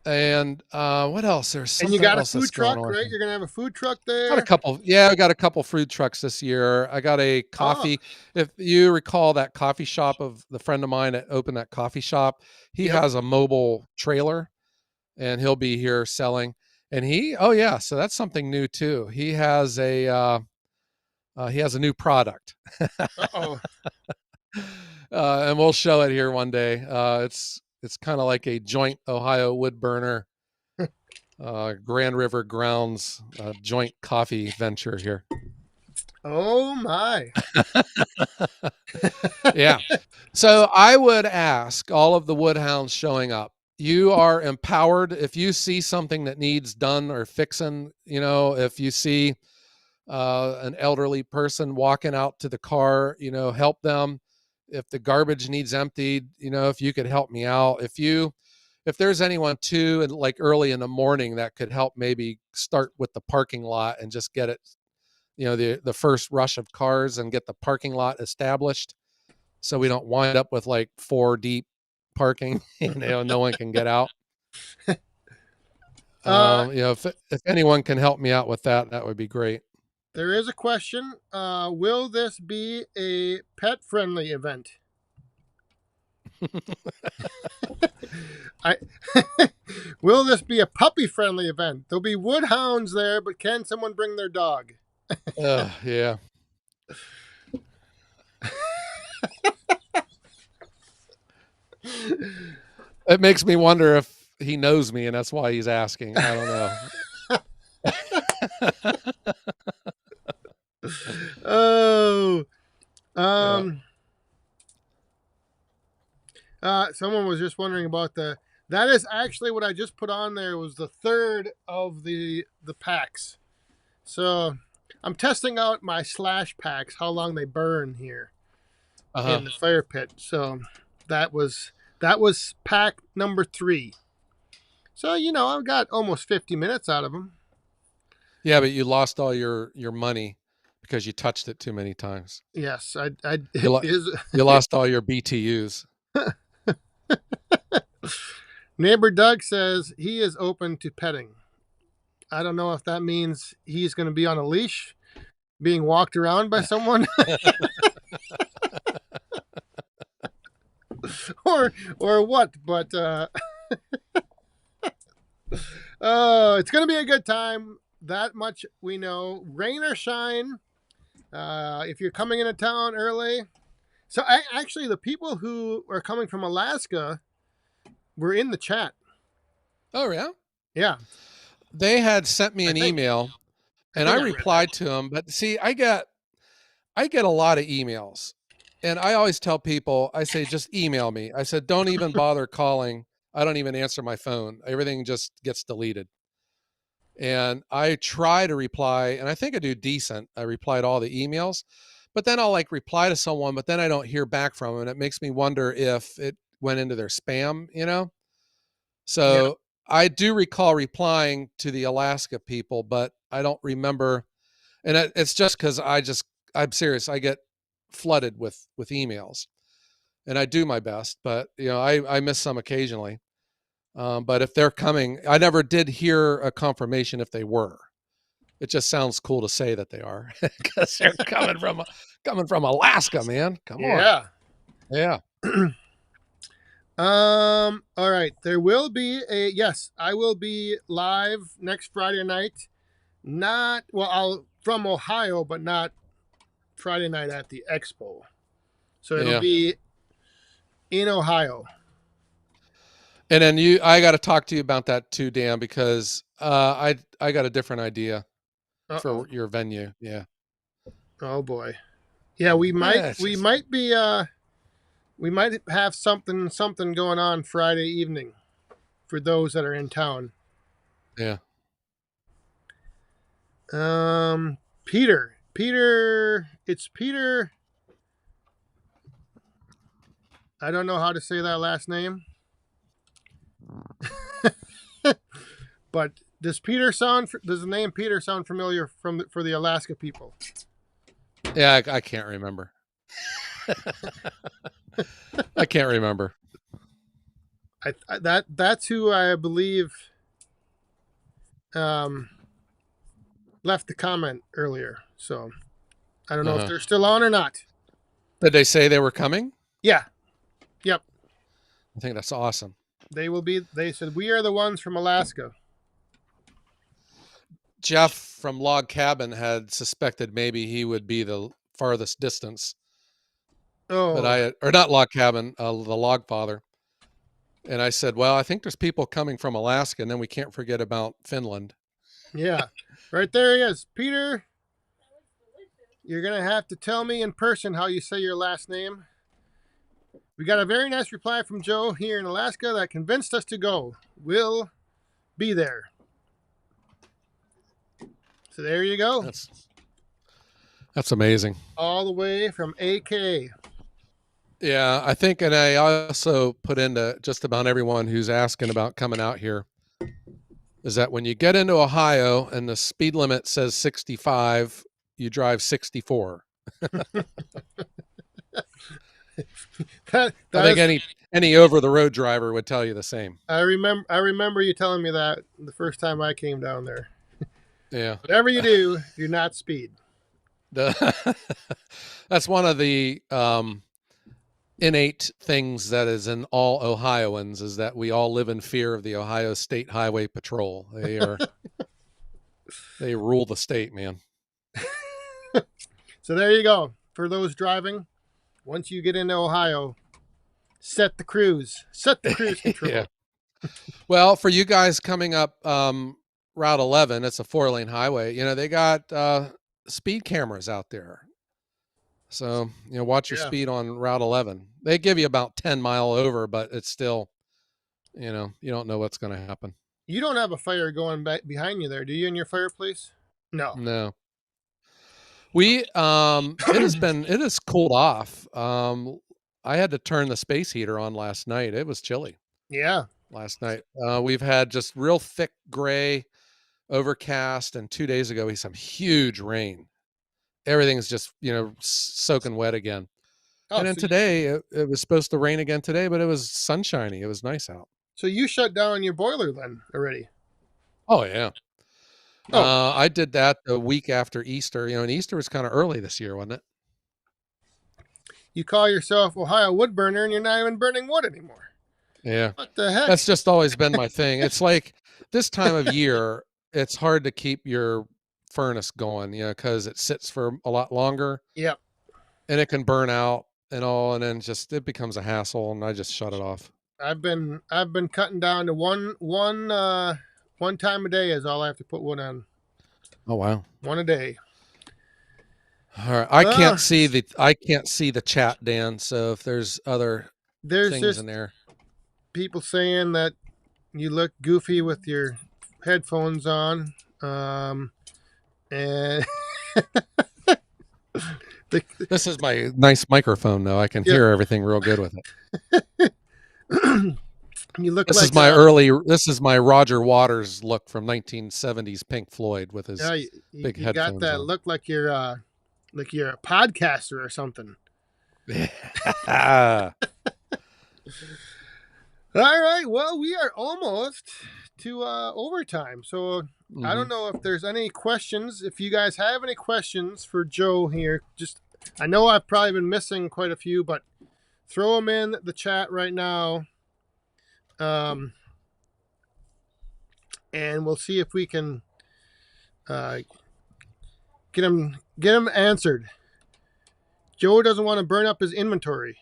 And what else? There's And you something got a else that's food going truck, on right? here. You're gonna have a food truck Got a there. couple. Yeah, I got a couple food trucks this year. I got a Oh, coffee. If you recall that coffee shop of the friend of mine that opened that coffee shop, he yep. has a mobile trailer and he'll be here selling. And oh yeah, so that's something new too. He has a new product, Uh-oh. and we'll show it here one day. It's kind of like a joint Ohio wood burner, Grand River Grounds joint coffee venture here. Oh my. Yeah. So I would ask all of the woodhounds showing up. You are empowered if you see something that needs done or fixing. If you see an elderly person walking out to the car, help them. If the garbage needs emptied, if you could help me out. If there's anyone too, and like early in the morning that could help maybe start with the parking lot and just get it, the first rush of cars and get the parking lot established so we don't wind up with like 4 deep parking, no one can get out. Uh, If anyone can help me out with that, that would be great. there is a question. Will this be a pet-friendly event? I Will this be a puppy-friendly event? There'll be woodhounds there, but can someone bring their dog? Yeah. It makes me wonder if he knows me and that's why he's asking. I don't know. Oh, Yeah. someone was just wondering about that is actually what I just put on there was the third of the packs. So I'm testing out my slash packs, how long they burn here Uh-huh. in the fire pit. So that was pack number 3. So I've got almost 50 minutes out of them. Yeah, but you lost all your money because you touched it too many times. Yes, You it lo- is. you lost all your BTUs. Neighbor Doug says he is open to petting. I don't know if that means he's going to be on a leash, being walked around by someone, or what. But it's going to be a good time. That much we know. Rain or shine, if you're coming into town early. So actually, the people who are coming from Alaska were in the chat. Oh yeah. Yeah, They had sent me I an think email I and I think I read that. replied to them, but see, I get a lot of emails. And I always tell people, I say, just email me. I said, don't even bother calling. I don't even answer my phone. Everything just gets deleted. And I try to reply, and I think I do decent. I reply to all the emails, but then I'll like reply to someone, but then I don't hear back from them. And it makes me wonder if it went into their spam. Yeah, So I do recall replying to the Alaska people, but I don't remember. And it's just because I'm serious. I get flooded with emails and I do my best, but I miss some occasionally. But if they're coming, I never did hear a confirmation if they were. It just sounds cool to say that they are because they're coming from Alaska, man. Come on. yeah. Yeah. All right. There will be yes. I will be live next Friday night. Not well. I'll from Ohio, but not Friday night at the expo. So it'll Yeah. be in Ohio. And then I got to talk to you about that too, Dan, because I got a different idea Uh oh. for your venue. Yeah. Oh boy. Yeah, we might Yeah. It's we just, might be we might have something going on Friday evening for those that are in town. yeah. It's Peter. I don't know how to say that last name. But does does the name Peter sound familiar for the Alaska people? Yeah. I can't remember. I can't remember. That's who I believe um, left the comment earlier. So I don't know if Uh-huh. they're still on or not. Did they say they were coming? Yeah. Yep. I think that's awesome. They will be. They said we are the ones from Alaska. Jeff from Log Cabin had suspected maybe he would be the farthest distance, but Oh, or not Log Cabin, the Log Father. And I said, well, I think there's people coming from Alaska, and then we can't forget about Finland. yeah. Right there he is. Peter, you're going to have to tell me in person how you say your last name. We got a very nice reply from Joe here in Alaska that convinced us to go. We'll be there. So there you go. That's amazing. All the way from AK. Yeah, I think, and I also put into just about everyone who's asking about coming out here, is that when you get into Ohio and the speed limit says 65, you drive 64. I think any over the road driver would tell you the same. I remember you telling me that the first time I came down there. Yeah. Whatever you do, do not speed. That's one of the innate things that is in all Ohioans, is that we all live in fear of the Ohio State Highway Patrol. They rule the state, man. So there you go. For those driving, once you get into Ohio, set the cruise control. Yeah. Well, for you guys coming up Route 11, it's a 4-lane highway. They got speed cameras out there. So, watch your speed on Route 11. They give you about 10 mile over, but it's still, you don't know what's going to happen. You don't have a fire going back behind you there, do you, in your fireplace? No. We it has cooled off. I had to turn the space heater on last night. It was chilly. Yeah. Last night. We've had just real thick gray, overcast, and 2 days ago we had some huge rain. Everything's just, soaking wet again. And then today it was supposed to rain again today, but it was sunshiny. It was nice out. So you shut down your boiler then already? Oh yeah. I did that the week after Easter. And Easter was kind of early this year, wasn't it? You call yourself Ohio wood burner and you're not even burning wood anymore. Yeah. What the heck? That's just always been my thing. It's like this time of year, it's hard to keep your furnace going, because it sits for a lot longer. Yep. And it can burn out and all, and then it becomes a hassle, and I just shut it off. I've been cutting down to one time a day is all I have to put wood on. Oh wow. One a day. All right. I can't see the chat, Dan. So if there's things in there. People saying that you look goofy with your headphones on. And this is my nice microphone, though. I can hear everything real good with it. You look. This is my Roger Waters look from 1970s Pink Floyd with his big headphones. You got that look like you're a podcaster or something. All right. Well, we are almost to overtime. So I don't know if there's any questions. If you guys have any questions for Joe here, I know I've probably been missing quite a few, but throw them in the chat right now. And we'll see if we can get them answered. Joe doesn't want to burn up his inventory.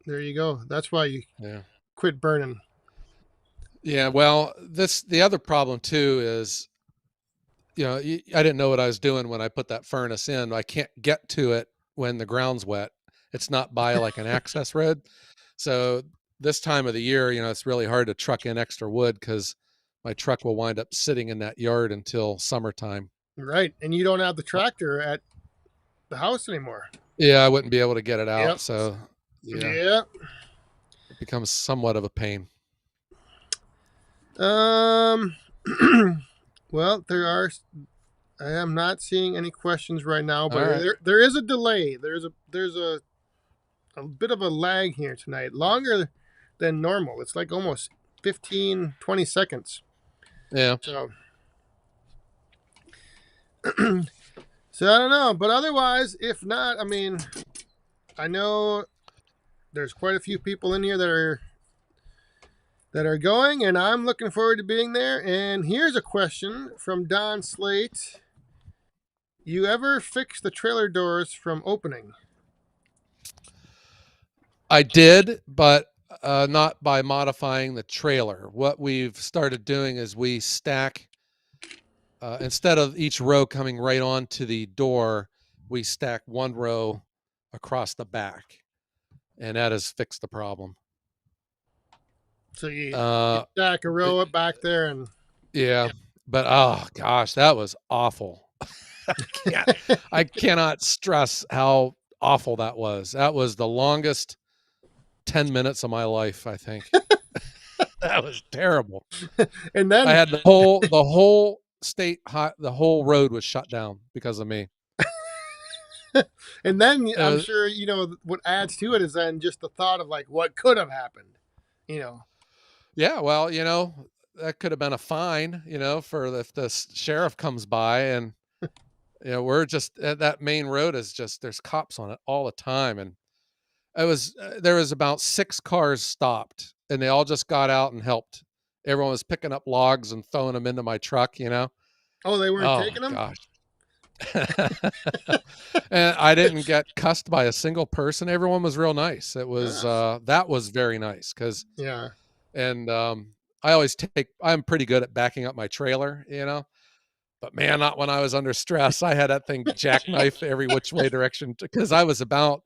There you go. That's why you quit burning. Yeah, well, the other problem too is, I didn't know what I was doing when I put that furnace in. I can't get to it when the ground's wet. It's not by like an access road. So this time of the year, it's really hard to truck in extra wood because my truck will wind up sitting in that yard until summertime. Right, and you don't have the tractor at the house anymore. Yeah, I wouldn't be able to get it out. Yep. So it becomes somewhat of a pain. Well, I am not seeing any questions right now, but there is a delay. There's a bit of a lag here tonight. Longer than normal. It's like almost 15, 20 seconds. Yeah. So, so I don't know. But otherwise, if not, I mean, I know there's quite a few people in here that are going, and I'm looking forward to being there. And here's a question from Don Slate. You ever fix the trailer doors from opening? I did, but not by modifying the trailer. What we've started doing is we stack, instead of each row coming right onto the door, we stack one row across the back, and that has fixed the problem. So you Uh, stack a row up back there, and yeah, but oh gosh, that was awful. I cannot stress how awful that was. That was the longest 10 minutes of my life, I think. That was terrible. and I then had the whole the whole road was shut down because of me. and then It I'm was, sure what adds to it is then just the thought of like what could have happened. yeah, well, that could have been a fine, for if the sheriff comes by, and we're just that main road is just, there's cops on it all the time, and there was about 6 cars stopped, and they all just got out and helped. Everyone was picking up logs and throwing them into my truck. Oh, they weren't Oh my taking them. gosh. And I didn't get cussed by a single person. Everyone was real nice. It was that was very nice, cuz Yeah. and I'm pretty good at backing up my trailer. But man, not when I was under stress. I had that thing jackknife every which way direction, because I was about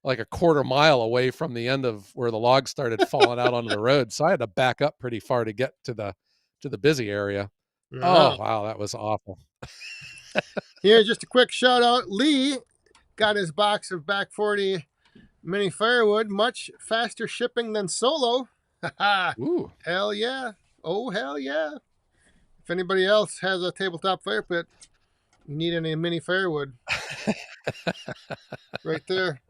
like a quarter mile away from the end of where the logs started falling out onto the road. So I had to back up pretty far to get to the busy area. Yeah. Oh, wow, that was awful. Here's just a quick shout out. Lee got his box of back 40 mini firewood, much faster shipping than solo. Ooh. Hell yeah. Oh, hell yeah. If anybody else has a tabletop fire pit, you need any mini firewood, right there.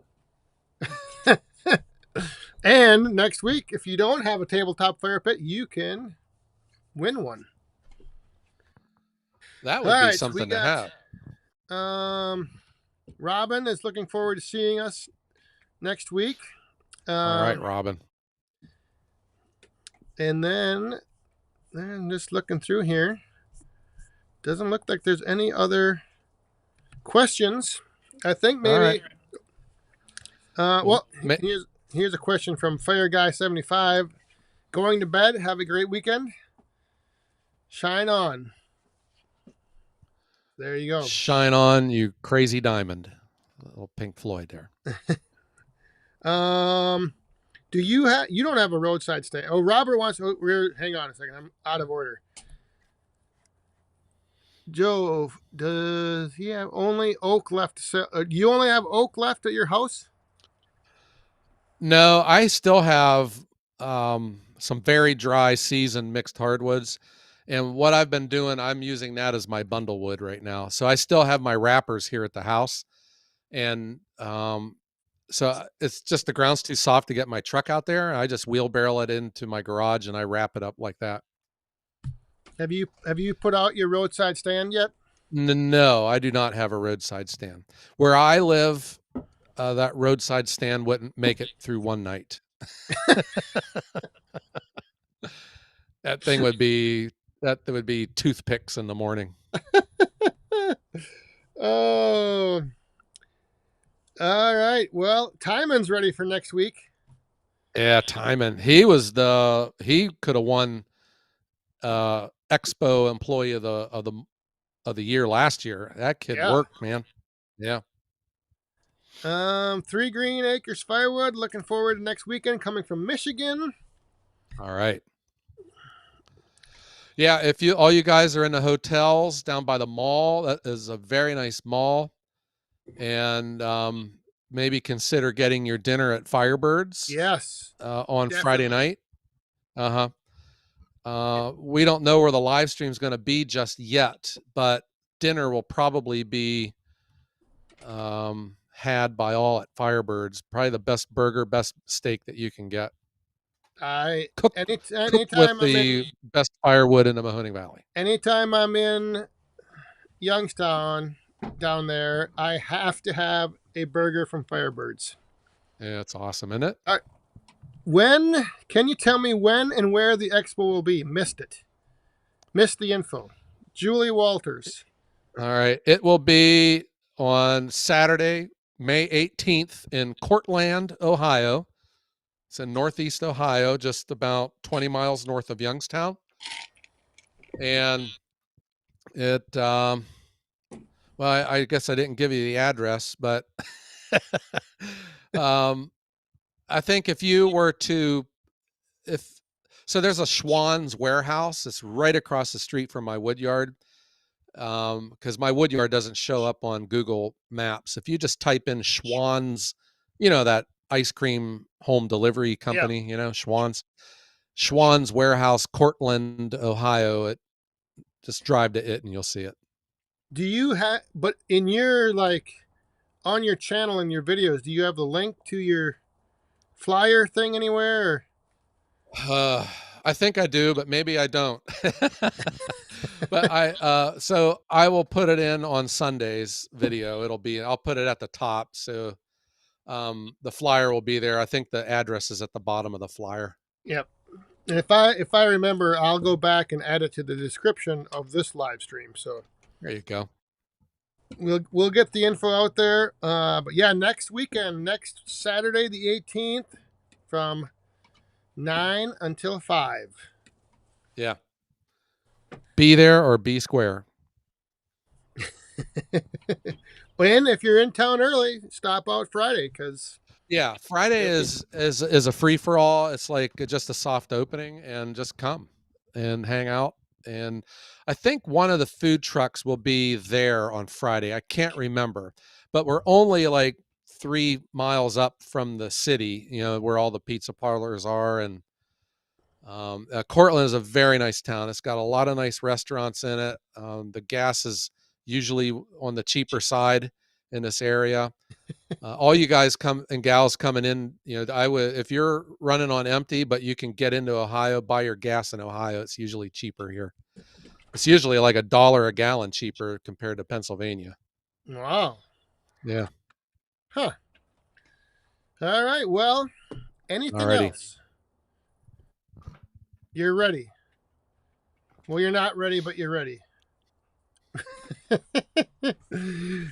And next week, if you don't have a tabletop fire pit, you can win one. That All would be right, something to have. Robin is looking forward to seeing us next week. All right, Robin. And then I'm just looking through here. Doesn't look like there's any other questions. I think maybe. Right. Well, here's a question from Fire Guy 75. Going to bed. Have a great weekend. Shine on. There you go. Shine on, you crazy diamond. A little Pink Floyd there. Do you don't have a roadside stand? Oh, Robert wants. Oh, hang on a second. I'm out of order. Joe, does he have only oak left to sell? Do you only have oak left at your house? No, I still have some very dry seasoned mixed hardwoods. And what I've been doing, I'm using that as my bundle wood right now. So I still have my wrappers here at the house. And so it's just, the ground's too soft to get my truck out there. I just wheelbarrow it into my garage and I wrap it up like that. Have you put out your roadside stand yet? No, I do not have a roadside stand. Where I live, that roadside stand wouldn't make it through one night. That thing would be toothpicks in the morning. Oh, all right. Well, Timon's ready for next week. Yeah, Timon. He could have won Expo Employee of the Year last year. That kid worked, man. Yeah. 3 Green Acres Firewood. Looking forward to next weekend. Coming from Michigan. All right. Yeah, if all you guys are in the hotels down by the mall, that is a very nice mall, and maybe consider getting your dinner at Firebirds. Yes. On Definitely. Friday night. We don't know where the live stream is going to be just yet, but dinner will probably be had by all at Firebirds. Probably the best burger, best steak that you can get. Cook cooked with Anytime the best firewood in the Mahoning Valley. anytime I'm in Youngstown down there, I have to have a burger from Firebirds. Yeah, it's awesome, isn't it? When can you tell me when and where the expo will be? Missed it. Missed the info. Julie Walters. All right. It will be on Saturday, May 18th in Cortland, Ohio. It's in Northeast Ohio, just about 20 miles north of Youngstown. And it, well, I guess I didn't give you the address, but I think if you were to, so there's a Schwann's warehouse. It's right across the street from my wood yard. Because my wood yard doesn't show up on Google Maps. If you just type in Schwann's, that ice cream home delivery company, Schwann's warehouse, Cortland, Ohio. Just drive to it and you'll see it. Do you have, but in your, on your channel and your videos, do you have the link to your flyer thing anywhere? I think I do, but maybe I don't. But so I will put it in on Sunday's video. I'll put it at the top. So the flyer will be there. I think the address is at the bottom of the flyer. Yep. And if I remember, I'll go back and add it to the description of this live stream. So there you go. We'll get the info out there. But yeah, next weekend, next Saturday the 18th, from 9 until 5. Yeah. Be there or be square. And if you're in town early, stop out Friday because Friday is a free for all. It's like just a soft opening, and just come and hang out. And I think one of the food trucks will be there on Friday. I can't remember, but we're only like 3 miles up from the city, where all the pizza parlors are. And Cortland is a very nice town. It's got a lot of nice restaurants in it. The gas is usually on the cheaper side in this area. All you guys and gals coming in, if you're running on empty, but you can get into Ohio, buy your gas in Ohio. It's usually cheaper here. It's usually like $1 a gallon cheaper compared to Pennsylvania. Wow. Yeah. Huh. All right. Well, anything else? You're ready. Well, you're not ready, but you're ready.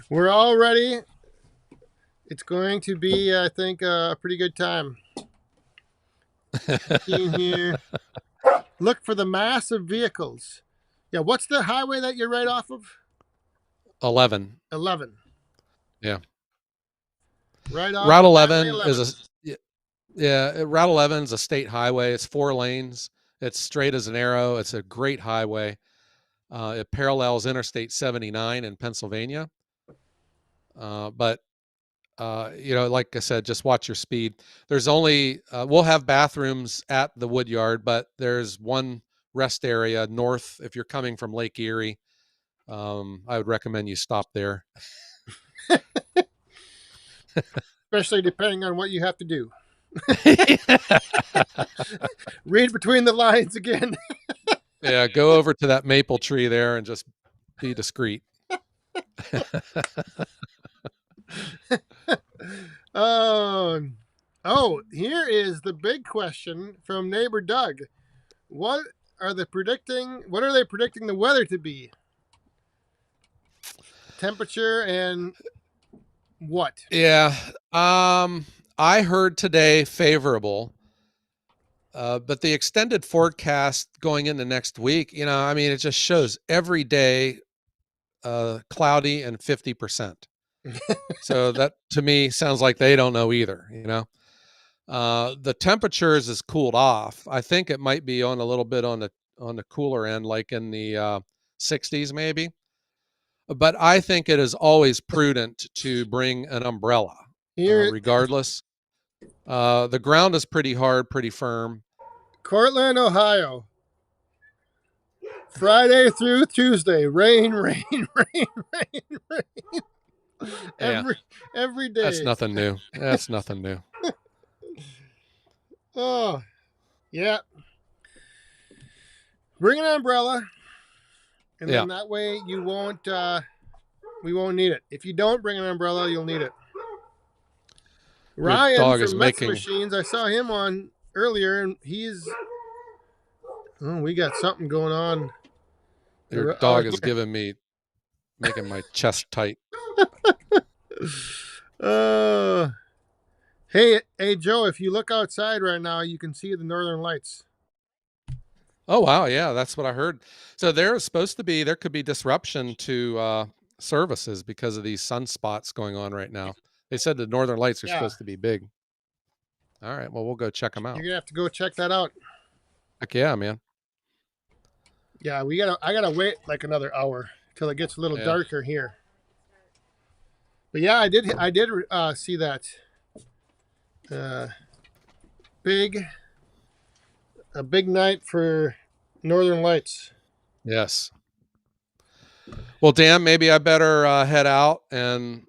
We're all ready. It's going to be, I think, a pretty good time. In here. Look for the massive vehicles. Yeah, what's the highway that you're right off of? 11. 11. Yeah. Right off. Route 11 Route 11 is a state highway. It's 4 lanes. It's straight as an arrow. It's a great highway. It parallels Interstate 79 in Pennsylvania. But like I said, just watch your speed. There's only, we'll have bathrooms at the wood yard, but there's one rest area north. If you're coming from Lake Erie, I would recommend you stop there. Especially depending on what you have to do. Read between the lines again. Yeah, go over to that maple tree there and just be discreet. Here is the big question from neighbor Doug. What are they predicting the weather to be? Temperature and what? Yeah. I heard today favorable. But the extended forecast going into next week, it just shows every day cloudy and 50%. So that to me sounds like they don't know either, The temperatures is cooled off. I think it might be on a little bit on the cooler end, like in the 60s maybe. But I think it is always prudent to bring an umbrella, regardless. The ground is pretty hard, pretty firm. Cortland, Ohio. Friday through Tuesday. Rain, rain, rain, rain, rain. Every day. That's nothing new. That's nothing new. Oh. Yeah. Bring an umbrella, and Yeah. then that way you won't. We won't need it. If you don't bring an umbrella, you'll need it. Your Ryan dog is from Mets making Machines, I saw him on earlier, and he's. Oh, we got something going on your out dog is giving me making my chest tight. here. Hey, Joe! If you look outside right now, you can see the northern lights. Oh wow, yeah, that's what I heard. So there could be disruption to services because of these sunspots going on right now. They said the northern lights are Yeah, supposed to be big. All right, well we'll go check them you're out. gonna have to go check that out. Heck yeah, man. Yeah, we gotta. I gotta wait like another hour till it gets a little Yeah. darker here. But yeah, I did. See that. Big. A big night for Northern Lights. Yes. Well, Dan, maybe I better head out, and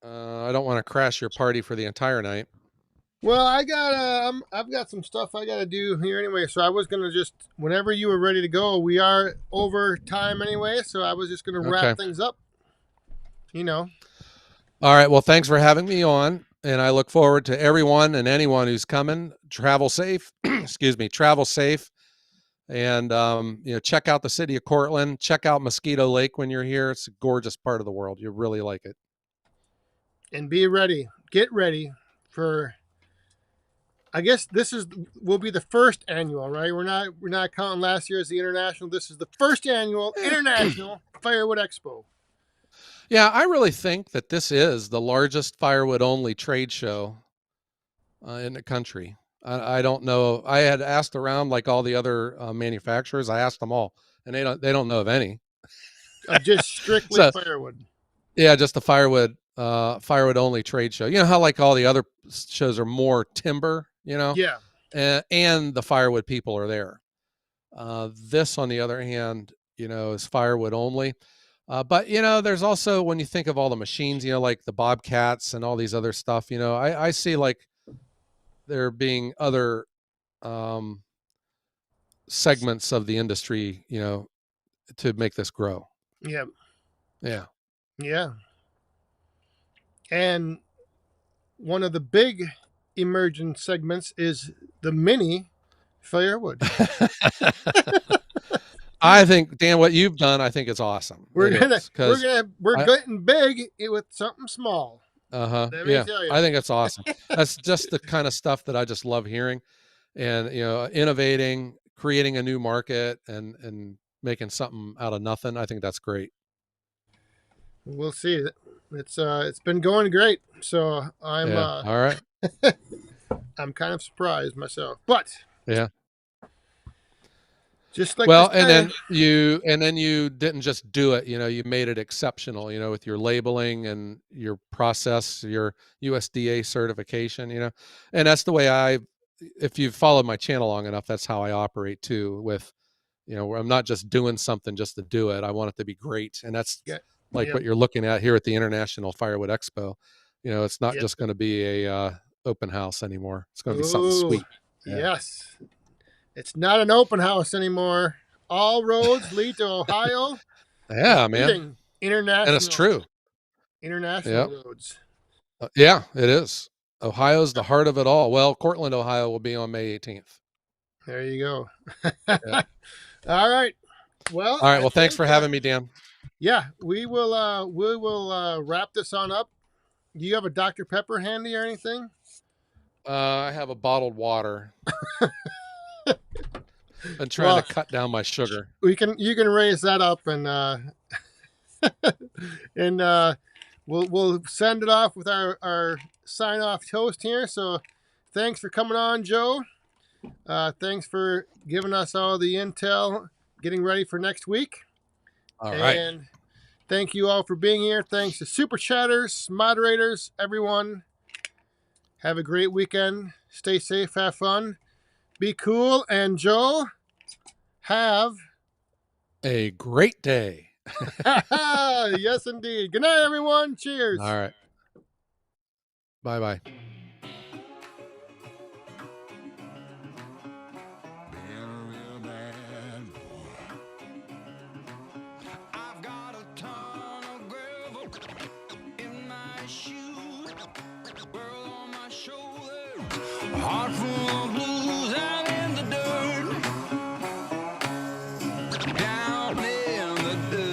I don't want to crash your party for the entire night. Well, I've got some stuff I gotta do here anyway. So I was gonna just, whenever you were ready to go, we are over time anyway. So I was just gonna wrap Okay. things up. You know. All right. Well, thanks for having me on, and I look forward to everyone and anyone who's coming. Travel safe. Excuse me. Travel safe. And check out the city of Cortland. Check out Mosquito Lake when you're here. It's a gorgeous part of the world. You really like it. And be ready. Get ready for. I guess will be the first annual, right? We're not counting last year as the international. This is the first annual International Firewood Expo. Yeah, I really think that this is the largest firewood only trade show in the country. I don't know. I had asked around like all the other manufacturers. I asked them all, and they don't know of any. Of just strictly So firewood. yeah, just the firewood only trade show. You know how like all the other shows are more timber, Yeah. and the firewood people are there. This, on the other hand, is firewood only. But there's also, when you think of all the machines, like the Bobcats and all these other stuff, I see like there being other segments of the industry, to make this grow. Yeah. Yeah. Yeah. And one of the big emergent segments is the mini firewood. I think, Dan, what you've done, I think it's awesome. We're I, getting big with something small. Let me yeah, tell you. I think it's awesome. That's just the kind of stuff that I just love hearing, and innovating, creating a new market, and making something out of nothing. I think that's great. We'll see. It's been going great. So I'm Yeah. All right. I'm kind of surprised myself. But Yeah. just like Well, this and then you didn't just do it, you made it exceptional, with your labeling and your process, your USDA certification, and that's the way if you've followed my channel long enough, that's how I operate too, with, where I'm not just doing something just to do it. I want it to be great. And that's like what you're looking at here at the International Firewood Expo. It's not just going to be a open house anymore. It's going to be something sweet. Yeah. Yes. It's not an open house anymore. All roads lead to Ohio. Yeah, man. International. And it's true. International roads. Yeah, it is. Ohio's the heart of it all. Well, Cortland, Ohio will be on May 18th. There you go. Yeah. All right. Well. All right. Well, thanks for having me, Dan. Yeah, we will wrap this on up. Do you have a Dr. Pepper handy or anything? I have a bottled water. I'm trying to cut down my sugar. You can raise that up and and we'll send it off with our sign off toast here. So thanks for coming on, Joe. Thanks for giving us all the intel, getting ready for next week. All right. And thank you all for being here. Thanks to super chatters, moderators, everyone. Have a great weekend. Stay safe. Have fun. Be cool. And Joe, have a great day. Yes, indeed. Good night, everyone. Cheers. All right. Bye-bye. Heart full of blues out in the dirt. Down in the dirt.